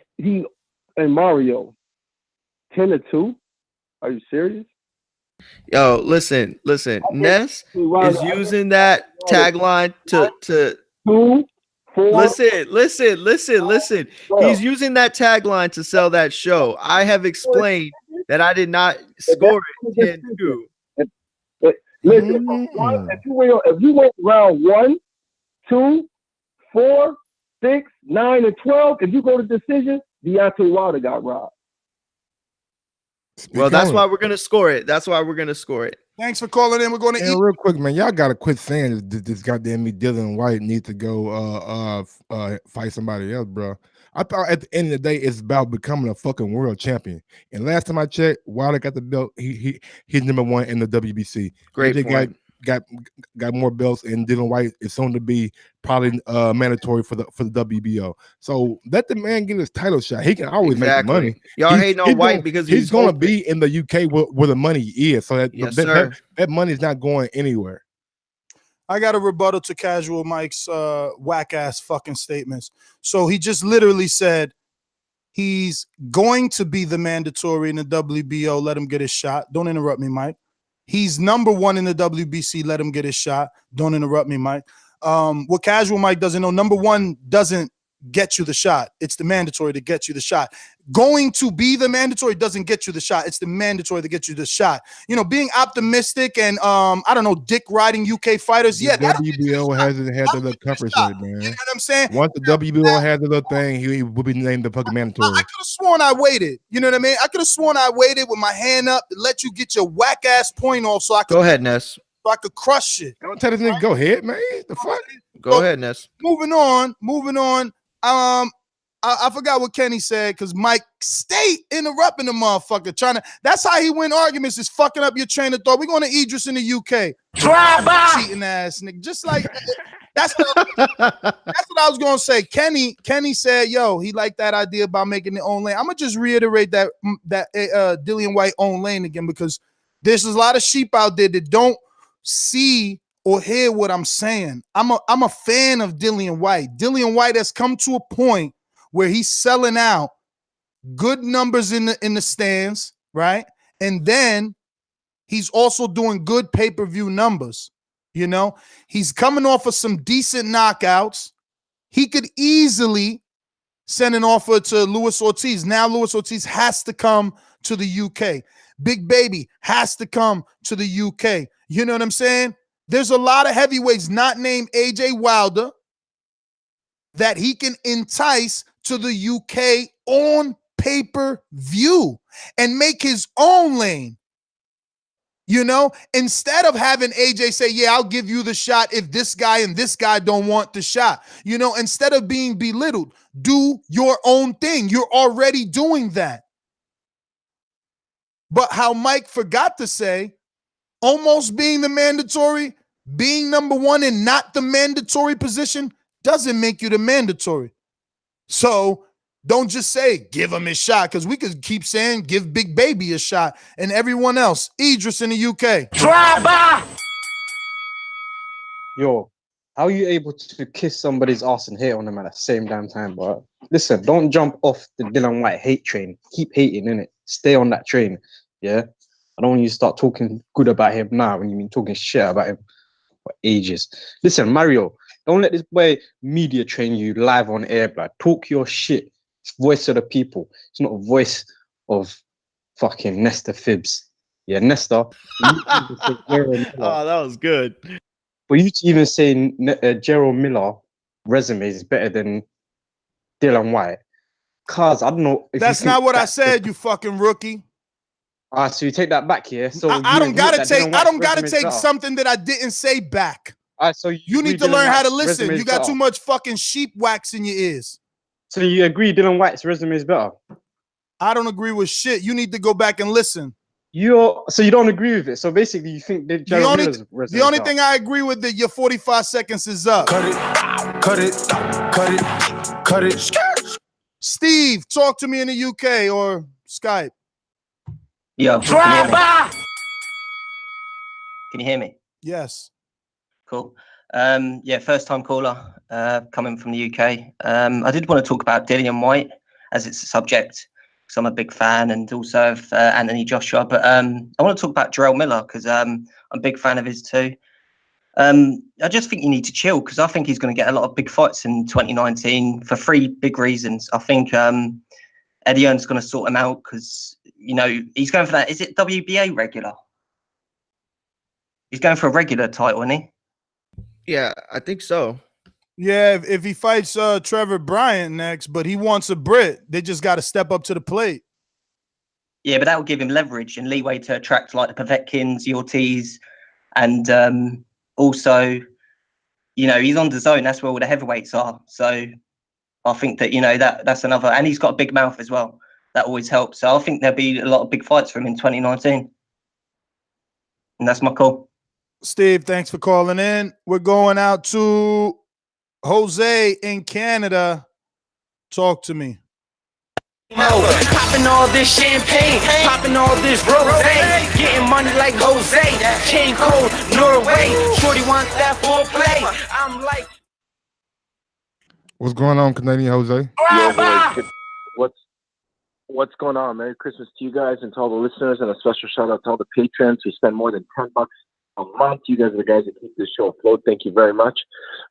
and Mario 10-2. Are you serious? Yo, listen. Ness is using that tagline to 2, 4. Listen. He's using that tagline to sell that show. I have explained that I did not score it 10-2. Listen, if you went round 1, 2, 4, 6, 9, and 12, if you go to decision, Deontay Wilder got robbed. Well, that's why we're gonna score it. Thanks for calling in. We're going to eat. Real quick, man, y'all gotta quit saying this goddamn me Dylan White needs to go fight somebody else, bro. I thought at the end of the day it's about becoming a fucking world champion. And last time I checked, Wilder got the belt. He's number 1 in the WBC. Great AJ point. got more belts, and Dylan White is soon to be probably mandatory for the WBO. So let the man get his title shot. He can always make the money. Y'all hating on White because he's going to be in the UK where the money is. So that money is not going anywhere. I got a rebuttal to Casual Mike's whack ass fucking statements. So he just literally said he's going to be the mandatory in the WBO. Let him get his shot. Don't interrupt me, Mike. He's number 1 in the WBC. Let him get his shot. Don't interrupt me, Mike. What Casual Mike doesn't know, number 1 doesn't get you the shot. It's the mandatory to get you the shot. Going to be the mandatory doesn't get you the shot. It's the mandatory to get you the shot. You know, being optimistic and I don't know, dick riding UK fighters. The WBO hasn't had the little comfort shit, man. You know what I'm saying? Once the WBO had the little thing, he would be named the fucking mandatory. I could have sworn I waited. You know what I mean? I could have sworn I waited with my hand up to let you get your whack ass point off, so I could go ahead, Ness. So I could crush it. Don't tell this nigga go ahead, man. The fuck? Go ahead, Ness. Moving on. I forgot what Kenny said because Mike stayed interrupting the motherfucker. That's how he win arguments, is fucking up your train of thought. We're going to Idris in the UK. Cheating ass nigga. Just like that's what I was gonna say. Kenny said, yo, he liked that idea about making their own lane. I'm gonna just reiterate that Dillian Whyte own lane again, because there's a lot of sheep out there that don't see or hear what I'm saying. I'm a fan of Dillian Whyte. Dillian Whyte has come to a point where he's selling out good numbers in the stands, right? And then he's also doing good pay-per-view numbers. You know, he's coming off of some decent knockouts. He could easily send an offer to Luis Ortiz. Now Luis Ortiz has to come to the UK. Big Baby has to come to the UK. You know what I'm saying? There's a lot of heavyweights not named AJ Wilder that he can entice to the UK on pay-per-view and make his own lane. You know, instead of having AJ say, yeah, I'll give you the shot if this guy and this guy don't want the shot. You know, instead of being belittled, do your own thing. You're already doing that. But how Mike forgot to say, almost being the mandatory, being number 1 and not the mandatory position doesn't make you the mandatory. So don't just say, give him his shot, because we could keep saying, give Big Baby a shot and everyone else. Idris in the UK. Drive-by! Yo, how are you able to kiss somebody's ass and hate on them at the same damn time, bro? Listen, don't jump off the Dillian Whyte hate train. Keep hating, innit? Stay on that train, yeah? I don't want you to start talking good about him now when you've been talking shit about him for ages. Listen, Mario, don't let this boy media train you live on air, blood. Talk your shit. It's voice of the people. It's not a voice of fucking Nesta Fibs. Yeah, Nesta. Oh, that was good. For you to even say Gerald Miller resume is better than Dillian Whyte, cause I don't know. If that's not what I said, you fucking rookie. So you take that back, yeah? So I don't gotta resume is take better. something that I didn't say back. So you agree need to Dylan learn how to White's listen. resume You is got better? too much fucking sheep wax in your ears. So you agree Dylan White's resume is better? I don't agree with shit. You need to go back and listen. So you don't agree with it. So basically, you think that Gerald Miller's resume The only is better. thing I agree with that your 45 seconds is up. Cut it. Steve, talk to me in the UK or Skype. Yo, can you hear me? Yes. Cool. Yeah, first time caller coming from the UK. I did want to talk about Dillian Whyte as it's a subject because I'm a big fan, and also of Anthony Joshua. But I want to talk about Jarrell Miller because I'm a big fan of his too. I just think you need to chill because I think he's going to get a lot of big fights in 2019 for 3 big reasons. I think Eddie Hearn's going to sort him out because, you know, he's going for that. Is it WBA regular? He's going for a regular title, isn't he? Yeah, I think so. Yeah, if he fights Trevor Bryant next, but he wants a Brit, they just got to step up to the plate. Yeah, but that will give him leverage and leeway to attract like the Povetkins, the Ortiz, and also, you know, he's on the zone. That's where all the heavyweights are. So I think that, you know, that's another, and he's got a big mouth as well. That always helps. So I think there'll be a lot of big fights for him in 2019. And that's my call. Steve, thanks for calling in. We're going out to Jose in Canada. Talk to me. Popping all this champagne, popping all this rosé, getting money like Jose, chain cold, Norway, shorty wants that foreplay. I'm like, What's going on, Canadian Jose? Yo, boys, what's going on? Merry Christmas to you guys and to all the listeners, and a special shout out to all the patrons who spend more than $10 a month. You guys are the guys that keep this show afloat. Thank you very much.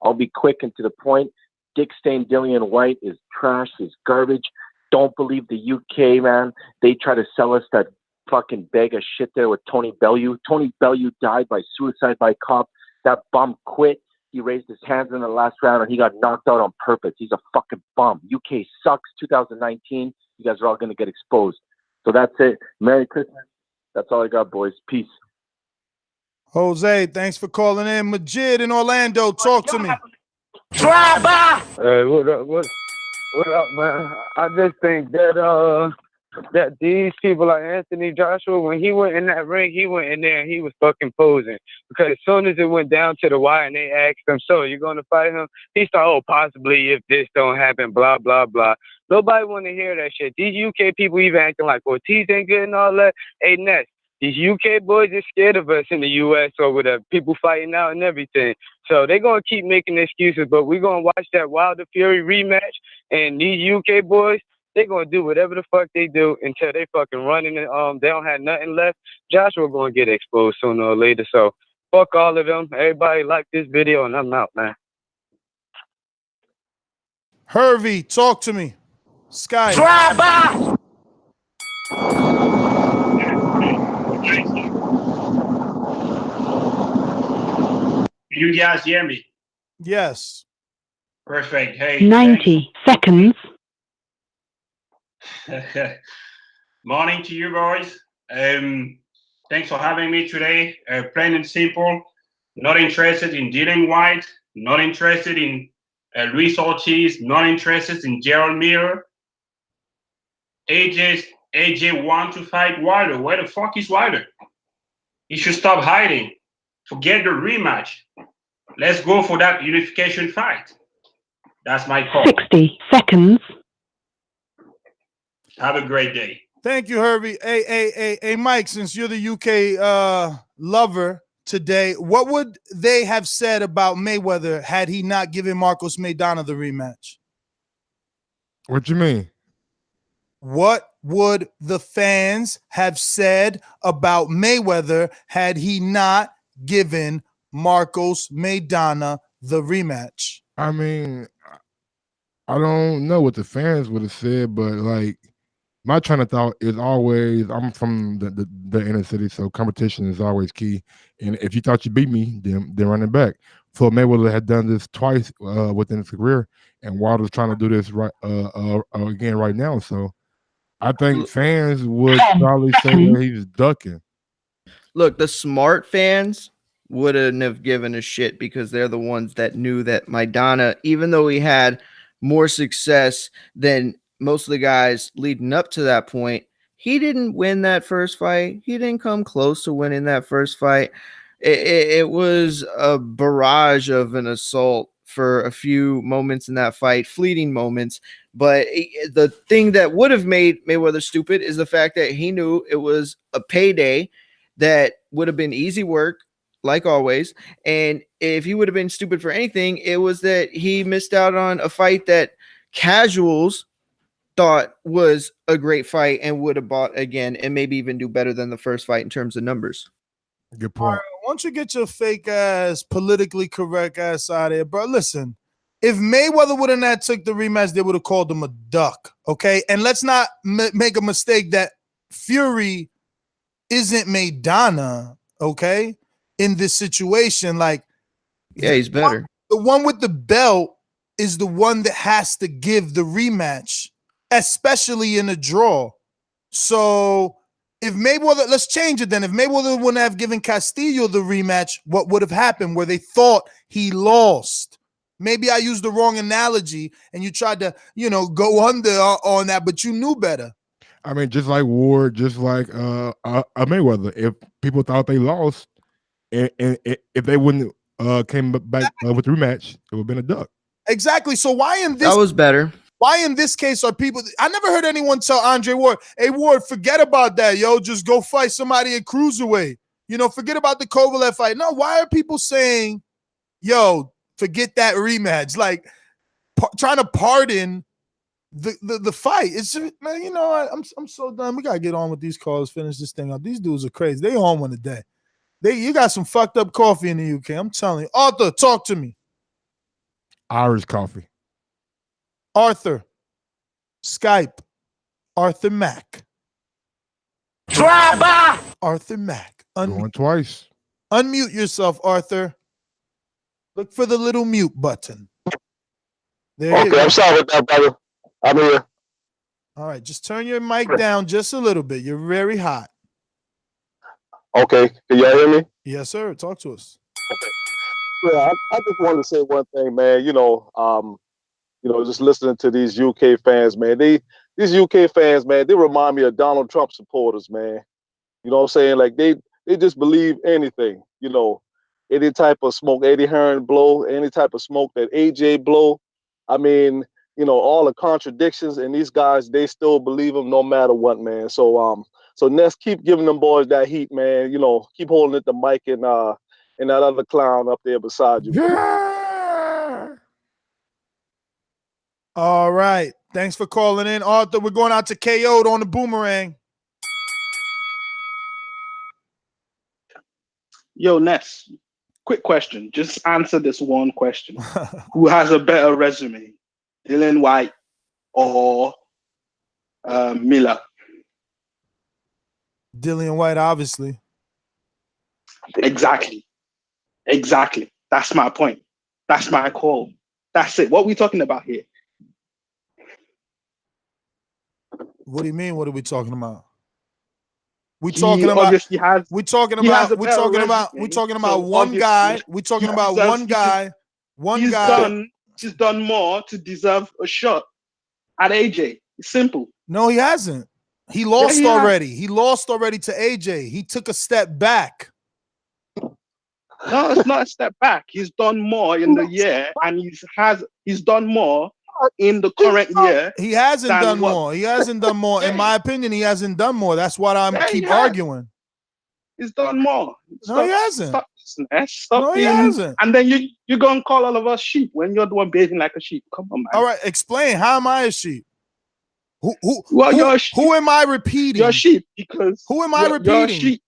I'll be quick and to the point. Dick Stain Dillian Whyte is trash, is garbage. Don't believe the UK, man. They try to sell us that fucking bag of shit there with Tony Bellew. Tony Bellew died by suicide by cop. That bum quit. He raised his hands in the last round and he got knocked out on purpose. He's a fucking bum. UK sucks. 2019. You guys are all going to get exposed. So that's it. Merry Christmas. That's all I got, boys. Peace. Jose, thanks for calling in. Majid in Orlando, talk to me. drive by. Hey, what up, man? I just think that these people like Anthony Joshua, when he went in that ring, he went in there and he was fucking posing. Because as soon as it went down to the wire and they asked him, so you're going to fight him? He started, oh, possibly if this don't happen, blah, blah, blah. Nobody want to hear that shit. These UK people even acting like Ortiz ain't good and all that. Hey, Ness, these UK boys are scared of us in the US over the people fighting out and everything. So they're going to keep making excuses, but we're going to watch that Wilder Fury rematch, and these UK boys, they're going to do whatever the fuck they do until they fucking running and they don't have nothing left. Joshua going to get exposed sooner or later. So fuck all of them. Everybody like this video, and I'm out, man. Hervey, talk to me. Sky. Drive by. You guys hear me? Yes. Perfect. Hey. 90 seconds. Morning to you boys. Thanks for having me today. Plain and simple. Not interested in Dillian Whyte. Not interested in Luis Ortiz. Not interested in Gerald Miller. AJ want to fight Wilder. Where the fuck is Wilder? He should stop hiding. Forget the rematch. Let's go for that unification fight. That's my call. 60 seconds. Have a great day. Thank you, Hervey. Hey, Mike, since you're the UK lover today, what would they have said about Mayweather had he not given Marcos Maidana the rematch? What you mean? What would the fans have said about Mayweather had he not given Marcos Maidana the rematch? I mean, I don't know what the fans would have said, but like my train of thought is always, I'm from the inner city, so competition is always key. And if you thought you beat me, then running back. Floyd Mayweather had done this twice within his career, and Wilder's trying to do this right again right now. So I think fans would probably say that he's ducking. Look, the smart fans wouldn't have given a shit because they're the ones that knew that Maidana, even though he had more success than most of the guys leading up to that point, he didn't win that first fight. He didn't come close to winning that first fight. It was a barrage of an assault for a few moments in that fight, fleeting moments. But the thing that would have made Mayweather stupid is the fact that he knew it was a payday that would have been easy work, like always. And if he would have been stupid for anything, it was that he missed out on a fight that casuals thought was a great fight and would have bought again and maybe even do better than the first fight in terms of numbers. Good point. Why don't you get your fake ass, politically correct ass out of here, bro? Listen, if Mayweather wouldn't have took the rematch, they would have called him a duck, okay? And let's not make a mistake that Fury isn't Maidana, okay? In this situation, like, yeah, he's better. The one with the belt is the one that has to give the rematch, especially in a draw. So if Mayweather, let's change it then. If Mayweather wouldn't have given Castillo the rematch, what would have happened where they thought he lost? Maybe I used the wrong analogy and you tried to, go under on that, but you knew better. I mean, just like Ward, just like Mayweather. If people thought they lost, and if they wouldn't came back with the rematch, it would have been a duck. Exactly. So why in this? That was better. Why in this case are people? I never heard anyone tell Andre Ward, "Hey Ward, forget about that, yo. Just go fight somebody at cruiserweight. Forget about the Kovalev fight." No, why are people saying, "Yo, forget that rematch"? Like trying to pardon the fight. It's just, man, I'm so done. We gotta get on with these calls. Finish this thing up. These dudes are crazy. They on one a day. You got some fucked up coffee in the UK. I'm telling you. Arthur, talk to me. Irish coffee. Arthur, Skype, Arthur Mack. Drive by. Arthur Mack. Going twice. Unmute yourself, Arthur. Look for the little mute button. There you go. I'm sorry with that, brother. I'm here. All right, just turn your mic down just a little bit. You're very hot. Okay, can y'all hear me? Yes, sir. Talk to us. Okay. Yeah, I just wanted to say one thing, man. Just listening to these UK fans, man. These UK fans, man, they remind me of Donald Trump supporters, man. You know what I'm saying? Like they just believe anything. Any type of smoke Eddie Hearn blow, any type of smoke that AJ blow. I mean, all the contradictions, and these guys, they still believe them no matter what, man. So Ness, keep giving them boys that heat, man. Keep holding it to Mike and that other clown up there beside you. Yeah. All right. Thanks for calling in, Arthur. We're going out to KO'd on the boomerang. Yo, Ness, quick question. Just answer this one question. Who has a better resume, Dylan Whyte or Miller? Dillian Whyte, obviously. Exactly. That's my point. That's my call. That's it. What are we talking about here? What do you mean? What are we talking about? We're He talking about obviously has. We're talking he has about a we're better talking about resume, we're talking about so one guy. obviously We're talking he about deserves- one guy. He's done more to deserve a shot at AJ. It's simple. No, he hasn't. He lost he has. already. He lost already to AJ. He took a step back. No, it's not a step back. He's done more in the year, and he's done more in the current year. He hasn't done more. He hasn't done more. In my opinion, he hasn't done more. That's what I'm keep arguing. He's done more. No, he hasn't. Stop he being, hasn't. And then you go and call all of us sheep when you're the one behaving like a sheep. Come on, man. All right, explain. How am I a sheep? You're a sheep. Who am I repeating? You're a sheep because who am I repeating? You're a sheep.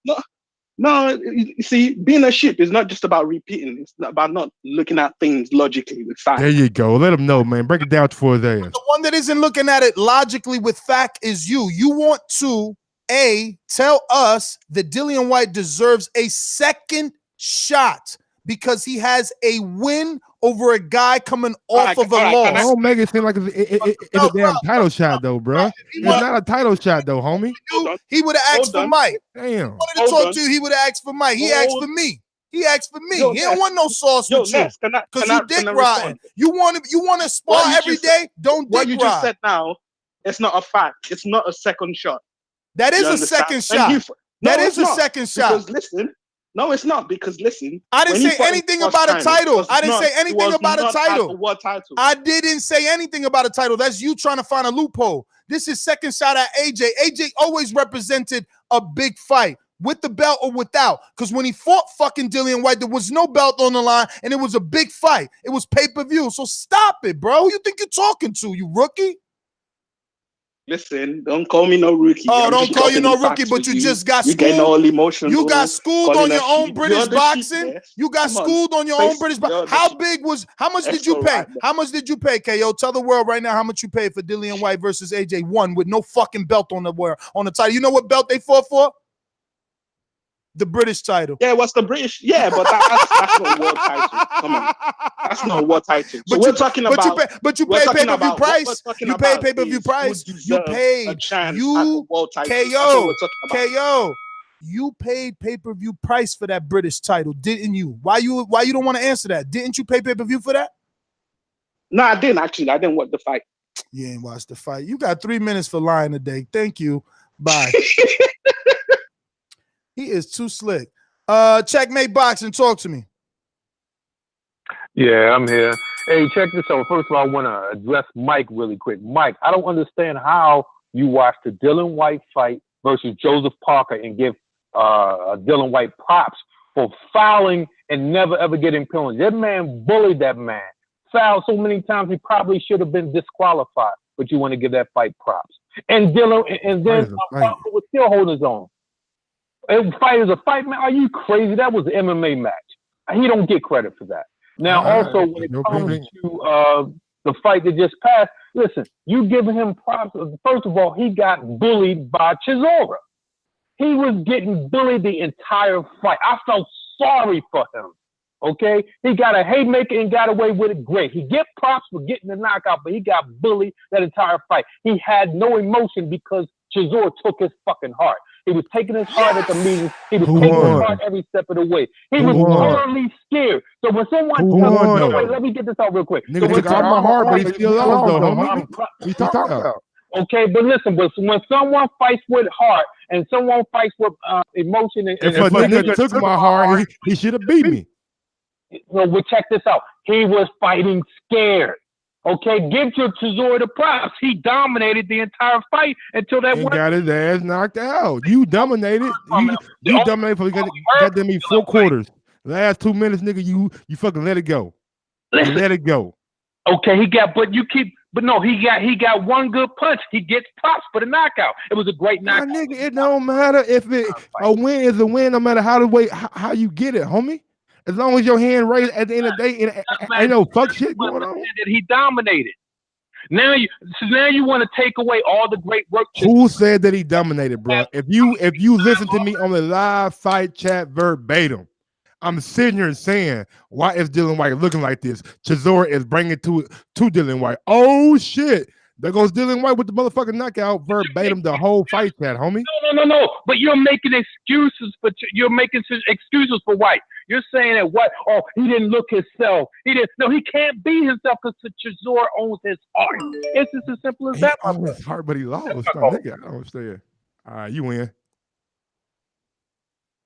No, you see, being a sheep is not just about repeating. It's not about not looking at things logically with facts. There you go. Let them know, man. Break it down for their. The one that isn't looking at it logically with fact is you. You want to tell us that Dillian Whyte deserves a second shot because he has a win over a guy coming off of a loss. Don't make it seem like it's a damn title shot, though, bro. It's not a title shot, though, homie. He would have asked for Mike. Damn. Wanted to talk to you, he would have asked for Mike. He asked for me. He asked for me. He don't want no sauce with you. Because you dick riding. You want to spar every day? Don't dick What you just ride. said now, it's not a fact. It's not a second shot. That is You a understand? second And shot. you- No, That it's is a not. second shot. Because listen, no, it's not. Because listen, I didn't when he say fought anything his about a first time, it title. was I didn't not- say it anything was about a not at title. the world title. I didn't say anything about a title. That's you trying to find a loophole. This is second shot at AJ. AJ always represented a big fight with the belt or without. Because when he fought fucking Dillian Whyte, there was no belt on the line and it was a big fight. It was pay-per-view. So stop it, bro. Who you think you're talking to, you rookie? Listen, don't call me no rookie. Oh, I'm don't just call you dropping no the rookie, facts but with you just got You getting schooled. all emotional. You got schooled calling on your us own sheep. British You're the boxing. sheep, yes. You got Come on. schooled on your Face- own British you're boxing. the How sheep. big was, how much That's did you all pay? right, How much did you pay, KO? Tell the world right now how much you paid for Dillian Whyte versus AJ. One with no fucking belt on the title. You know what belt they fought for? The British title. Yeah, what's the British? Yeah, but that's not world title. Come on, that's not world title. So we're talking about. But you we're pay talking pay-per-view about- what we're price. talking You pay about pay-per-view is price. who You deserves a paid. chance at the You world title. That's what KO. we're talking about. KO. You paid pay-per-view price for that British title, didn't you? Why you don't want to answer that? Didn't you pay pay-per-view for that? No, I didn't actually. I didn't watch the fight. You ain't watched the fight. You got 3 minutes for lying today. Thank you. Bye. He is too slick. Checkmate Boxing, talk to me. Yeah, I'm here. Hey, check this out. First of all, I want to address Mike really quick. Mike, I don't understand how you watched the Dillian Whyte fight versus Joseph Parker and give Dillian Whyte props for fouling and never ever getting penalties. That man bullied that man. Fouled so many times he probably should have been disqualified, but you want to give that fight props. And Dillian, and then Parker was still holding his own. And fight is a fight, man. Are you crazy? That was an MMA match. He don't get credit for that. Now, also, when it comes to the fight that just passed, listen, you giving him props. First of all, he got bullied by Chisora. He was getting bullied the entire fight. I felt sorry for him. Okay? He got a haymaker and got away with it great. He get props for getting the knockout, but he got bullied that entire fight. He had no emotion because Chisora took his fucking heart. He was taking his heart at the meetings. He was taking his heart every step of the way. He was totally scared. So when someone tells me, wait, let me get this out real quick. Nigga took all my heart, but he still lost, though, homie. What you talking about? Okay, but listen, but when someone fights with heart and someone fights with emotion, and If a nigga took my heart, he should have beat me. Well, check this out. He was fighting scared. Okay, give Chisora the props. He dominated the entire fight until that one. Got his ass knocked out. You dominated. You dominated for goddamn me 4 quarters. Last 2 minutes, nigga, you fucking let it go. You let it go. Okay, he got one good punch. He gets props for the knockout. It was a great knockout. Nigga, it don't matter if a win is a win, no matter how you get it, homie. As long as your hand raised at the end of the day, ain't no fuck shit going on. That he dominated. Now you want to take away all the great work. Who said that he dominated, bro? If you listen to me on the live fight chat verbatim, I'm sitting here saying, why is Dillian Whyte looking like this? Chisora is bringing it to Dillian Whyte. Oh shit! There goes Dillian Whyte with the motherfucking knockout verbatim the whole fight chat, homie. No. But you're making excuses for Whyte. You're saying that what? Oh, he didn't look himself. He didn't. No, he can't be himself because Chisora owns his heart. It's just as simple as that. He owns his heart, but he lost. Nigga, I don't understand. All right, you win.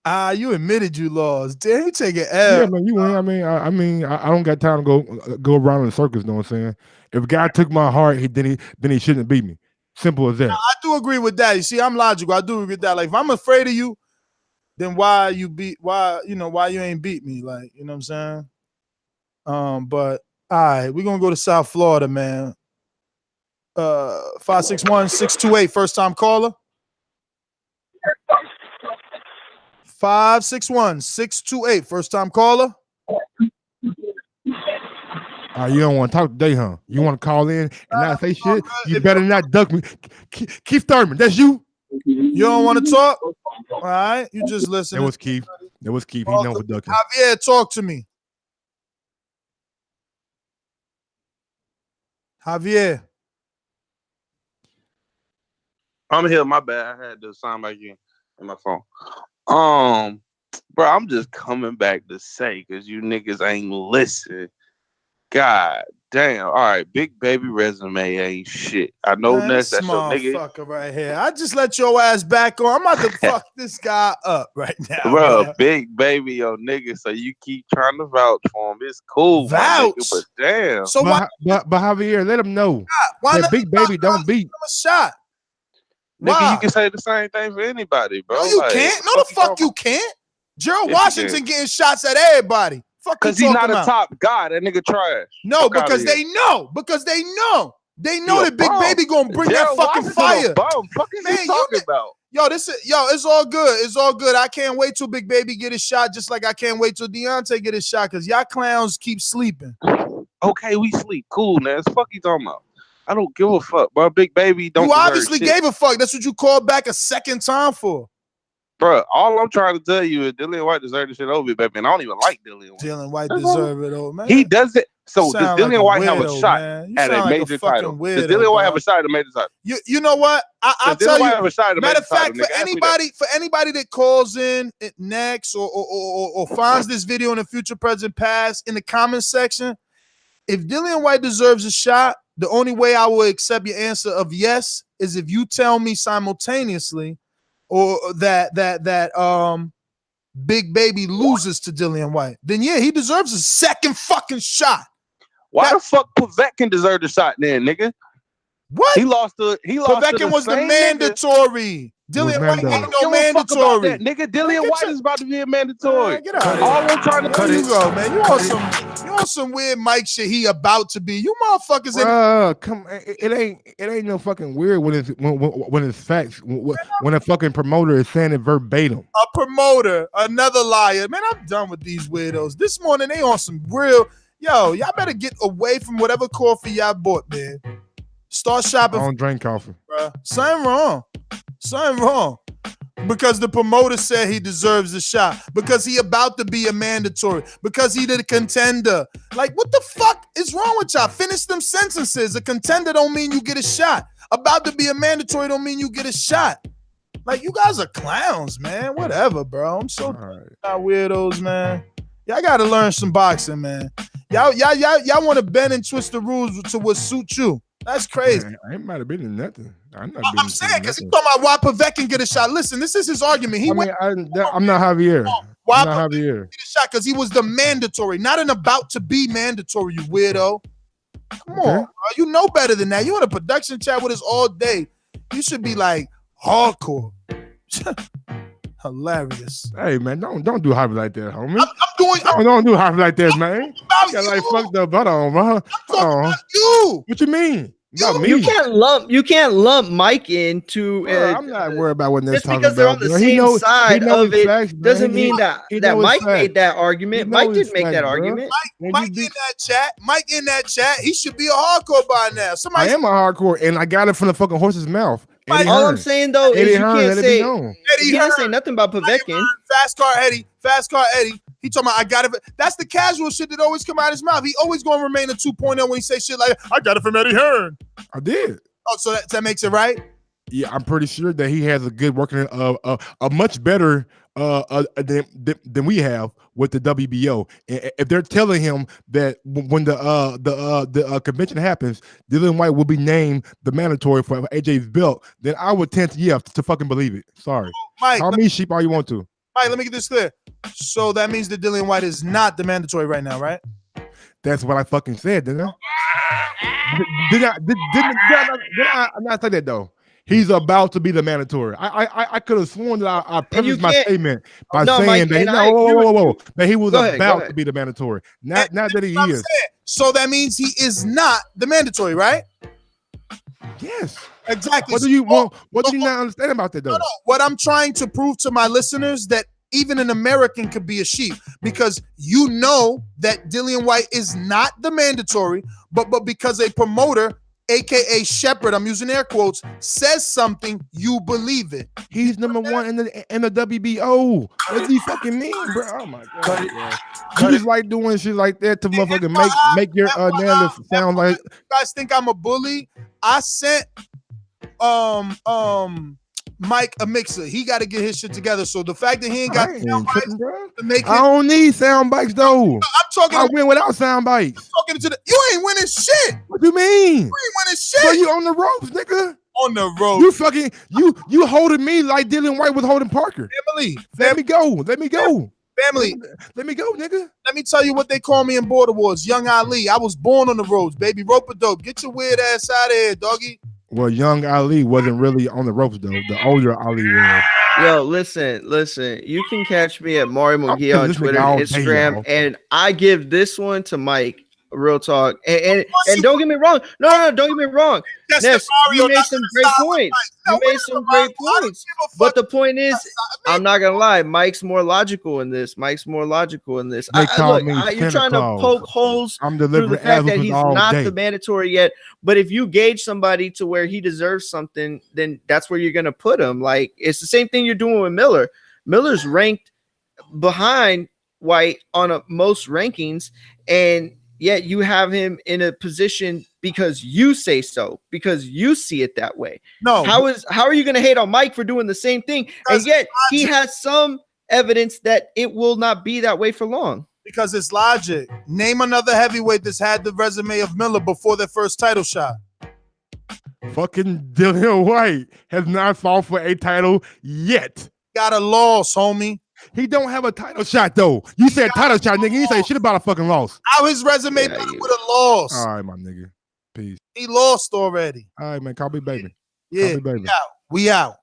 You admitted you lost. Damn, you take an L. Yeah, man, you win. I don't got time to go around in the circus. Know what I'm saying? If a guy took my heart, then he shouldn't beat me. Simple as that. I do agree with that. You see, I'm logical. I do agree with that. Like, if I'm afraid of you, then why you ain't beat me? Like, you know what I'm saying? But all right, we're gonna go to South Florida, man. 561-628, first time caller. 561-628, first time caller. You don't want to talk today, huh? You want to call in and not say shit? You better not duck me. Keith Thurman, that's you? You don't want to talk? All right, you just listen. That was Keith. He known for ducking. Javier, talk to me. Javier. I'm here. My bad. I had to sign back in my phone. Bro, I'm just coming back to say because you niggas ain't listen. God damn. All right, big baby resume ain't shit. I know Man, Ness. this That's your nigga. motherfucker right here. I just let your ass back on. I'm about to fuck this guy up right now, Bro, big baby, your nigga. So you keep trying to vouch for him. It's cool, my nigga. But damn. So why? But Javier, let him know Why that not big baby don't beat. a shot? Nigga, Why? you can say the same thing for anybody, bro. No, you Like, can't. No, the fuck you can't. Gerald Yes, you Washington can. getting shots at everybody. Fuck you Cause he's talking not a about? top guy. That nigga trash. No, Fuck outta because here. they know. Because they know. They He know a that Big bum. Baby gonna bring Gerald that fucking Washington a fire. bum. Fuck is Man, you talking about? Yo, it's all good. It's all good. I can't wait till Big Baby get his shot, just like I can't wait till Deontay get his shot, because y'all clowns keep sleeping. Okay, we sleep. Cool, man. Fuck you talking about? I don't give a fuck, bro. Big baby don't You deserve obviously shit. gave a fuck. That's what you called back a second time for. Bro, all I'm trying to tell you is Dillian White deserves this shit over, baby. And I don't even like Dillian White. Dillian White deserve it, old man. He does it. So does Sound Dillian like a White have a weirdo, shot man. You at a sound like a major fucking title? weirdo, Does Dillian White bro. have a shot at a major title? You know what? I'll Does tell Dillian you. White have a shot at a Matter major of fact, title, for nigga? Ask me that. anybody that calls in next or finds this video in the future, present, past in the comment section, if Dillian White deserves a shot, the only way I will accept your answer of yes is if you tell me simultaneously, or that Big Baby loses to Dillian White. Then yeah, he deserves a second fucking shot. Why the fuck Povetkin deserve the shot then, nigga? What? He lost to Povetkin was the same mandatory. Was Dillian White Mando. ain't I no don't give a fuck about mandatory. that, nigga. Dillian White is about to be a mandatory. Get out of All here. I'm trying to There you go, man. You on some weird Mike shit. He about to be. You motherfuckers in. Bruh, come, it ain't no fucking weird when it's facts. When a fucking promoter is saying it verbatim. A promoter, another liar. Man, I'm done with these weirdos. This morning they on some real. Yo, y'all better get away from whatever coffee y'all bought, man. Start I shopping, don't drink coffee. bruh. Something wrong. Something wrong. Because the promoter said he deserves a shot. Because he about to be a mandatory. Because he the contender. Like, what the fuck is wrong with y'all? Finish them sentences. A contender don't mean you get a shot. About to be a mandatory don't mean you get a shot. Like, you guys are clowns, man. Whatever, bro. I'm so weirdos, man. Y'all gotta learn some boxing, man. Y'all want to bend and twist the rules to what suit you. That's crazy. Man, I ain't might have been in nothing. I'm saying, because he's talking about why Povetkin get a shot. Listen, this is his argument. I'm not Javier. Why I'm not Javier. get a shot? Because he was the mandatory, not an about to be mandatory, you weirdo. Come on, bro. You know better than that. You in a production chat with us all day. You should be like hardcore. Hilarious. Hey man, don't do Javi like that, homie. Don't do Javi like that, man. You got like fucked up butt on, bro. You. What you mean? Not me. You can't lump Mike into. I'm not worried about what Ned's just talking because they're on about. the bro. same side of his it facts, man. doesn't mean that Mike made that argument. Mike his didn't make facts, that bro. argument. Mike in that chat. Mike in that chat. He should be a hardcore by now. I am a hardcore, and I got it from the fucking horse's mouth. Eddie All Hearn. I'm saying though Eddie is you Hearn, can't let it be say known. you can't say nothing about Povetkin. Fast car Eddie. He talking about I got it. That's the casual shit that always come out of his mouth. He always gonna remain a 2.0 when he say shit like I got it from Eddie Hearn. I did. Oh, so that makes it right? Yeah, I'm pretty sure that he has a good working, a much better than we have with the WBO. And if they're telling him that when the convention happens, Dillian White will be named the mandatory for AJ's belt, then I would tend to fucking believe it. Sorry, Mike, call me sheep all you want to. Mike, let me get this clear. So that means that Dillian White is not the mandatory right now, right? That's what I fucking said, didn't I? Did I not say that though? He's about to be the mandatory. I could have sworn that I prefaced my statement by saying Mike, that that he was Go ahead. about to be the mandatory. Not that he is. So that means he is not the mandatory, right? Yes. Exactly. What do you want? What do you not understand about that though? No. What I'm trying to prove to my listeners that even an American could be a sheep, because you know that Dillian White is not the mandatory, but because a promoter aka Shepherd, I'm using air quotes, says something, you believe it. He's number one in the WBO. What does he fucking mean, bro? Oh my god, bro. You just like doing shit like that to motherfucking make your narrative sound like. You guys think I'm a bully? I sent Mike a mixer. He got to get his shit together. So the fact that he ain't got I ain't tripping, bro. to make I don't need sound bites though. I'm talking. I win without sound bites. I'm talking to you ain't winning shit. What you mean? You ain't winning shit. Bro, you on the ropes, nigga. On the ropes. You fucking you holding me like Dylan White was holding Parker. Family. Let me go. Let me go. Family. Let me go, nigga. Let me tell you what they call me in Border Wars. Young Ali. I was born on the roads, baby. Rope-a-dope. Get your weird ass out of here, doggy. Well, young Ali wasn't really on the ropes though. The older Ali was. Yo, listen. You can catch me at Mario Mugia on Twitter and Instagram, and I give this one to Mike. Real talk, and don't get me wrong. No, don't get me wrong. Ness, you made some great points. But the point is, I'm not gonna lie. Mike's more logical in this. You're trying to poke holes through the fact that he's not the mandatory yet. But if you gauge somebody to where he deserves something, then that's where you're gonna put him. Like it's the same thing you're doing with Miller. Miller's ranked behind Whyte on most rankings, and yet you have him in a position because you say so, because you see it that way. No. How are you going to hate on Mike for doing the same thing? And yet he has some evidence that it will not be that way for long. Because it's logic. Name another heavyweight that's had the resume of Miller before their first title shot. Fucking Dillian Whyte has not fought for a title yet. Got a loss, homie. He don't have a title shot though. You said title shot, nigga. You say shit about a fucking loss. How his resume with a loss? All right, my nigga. Peace. He lost already. All right, man. Call me baby. Yeah, Call me baby. We out.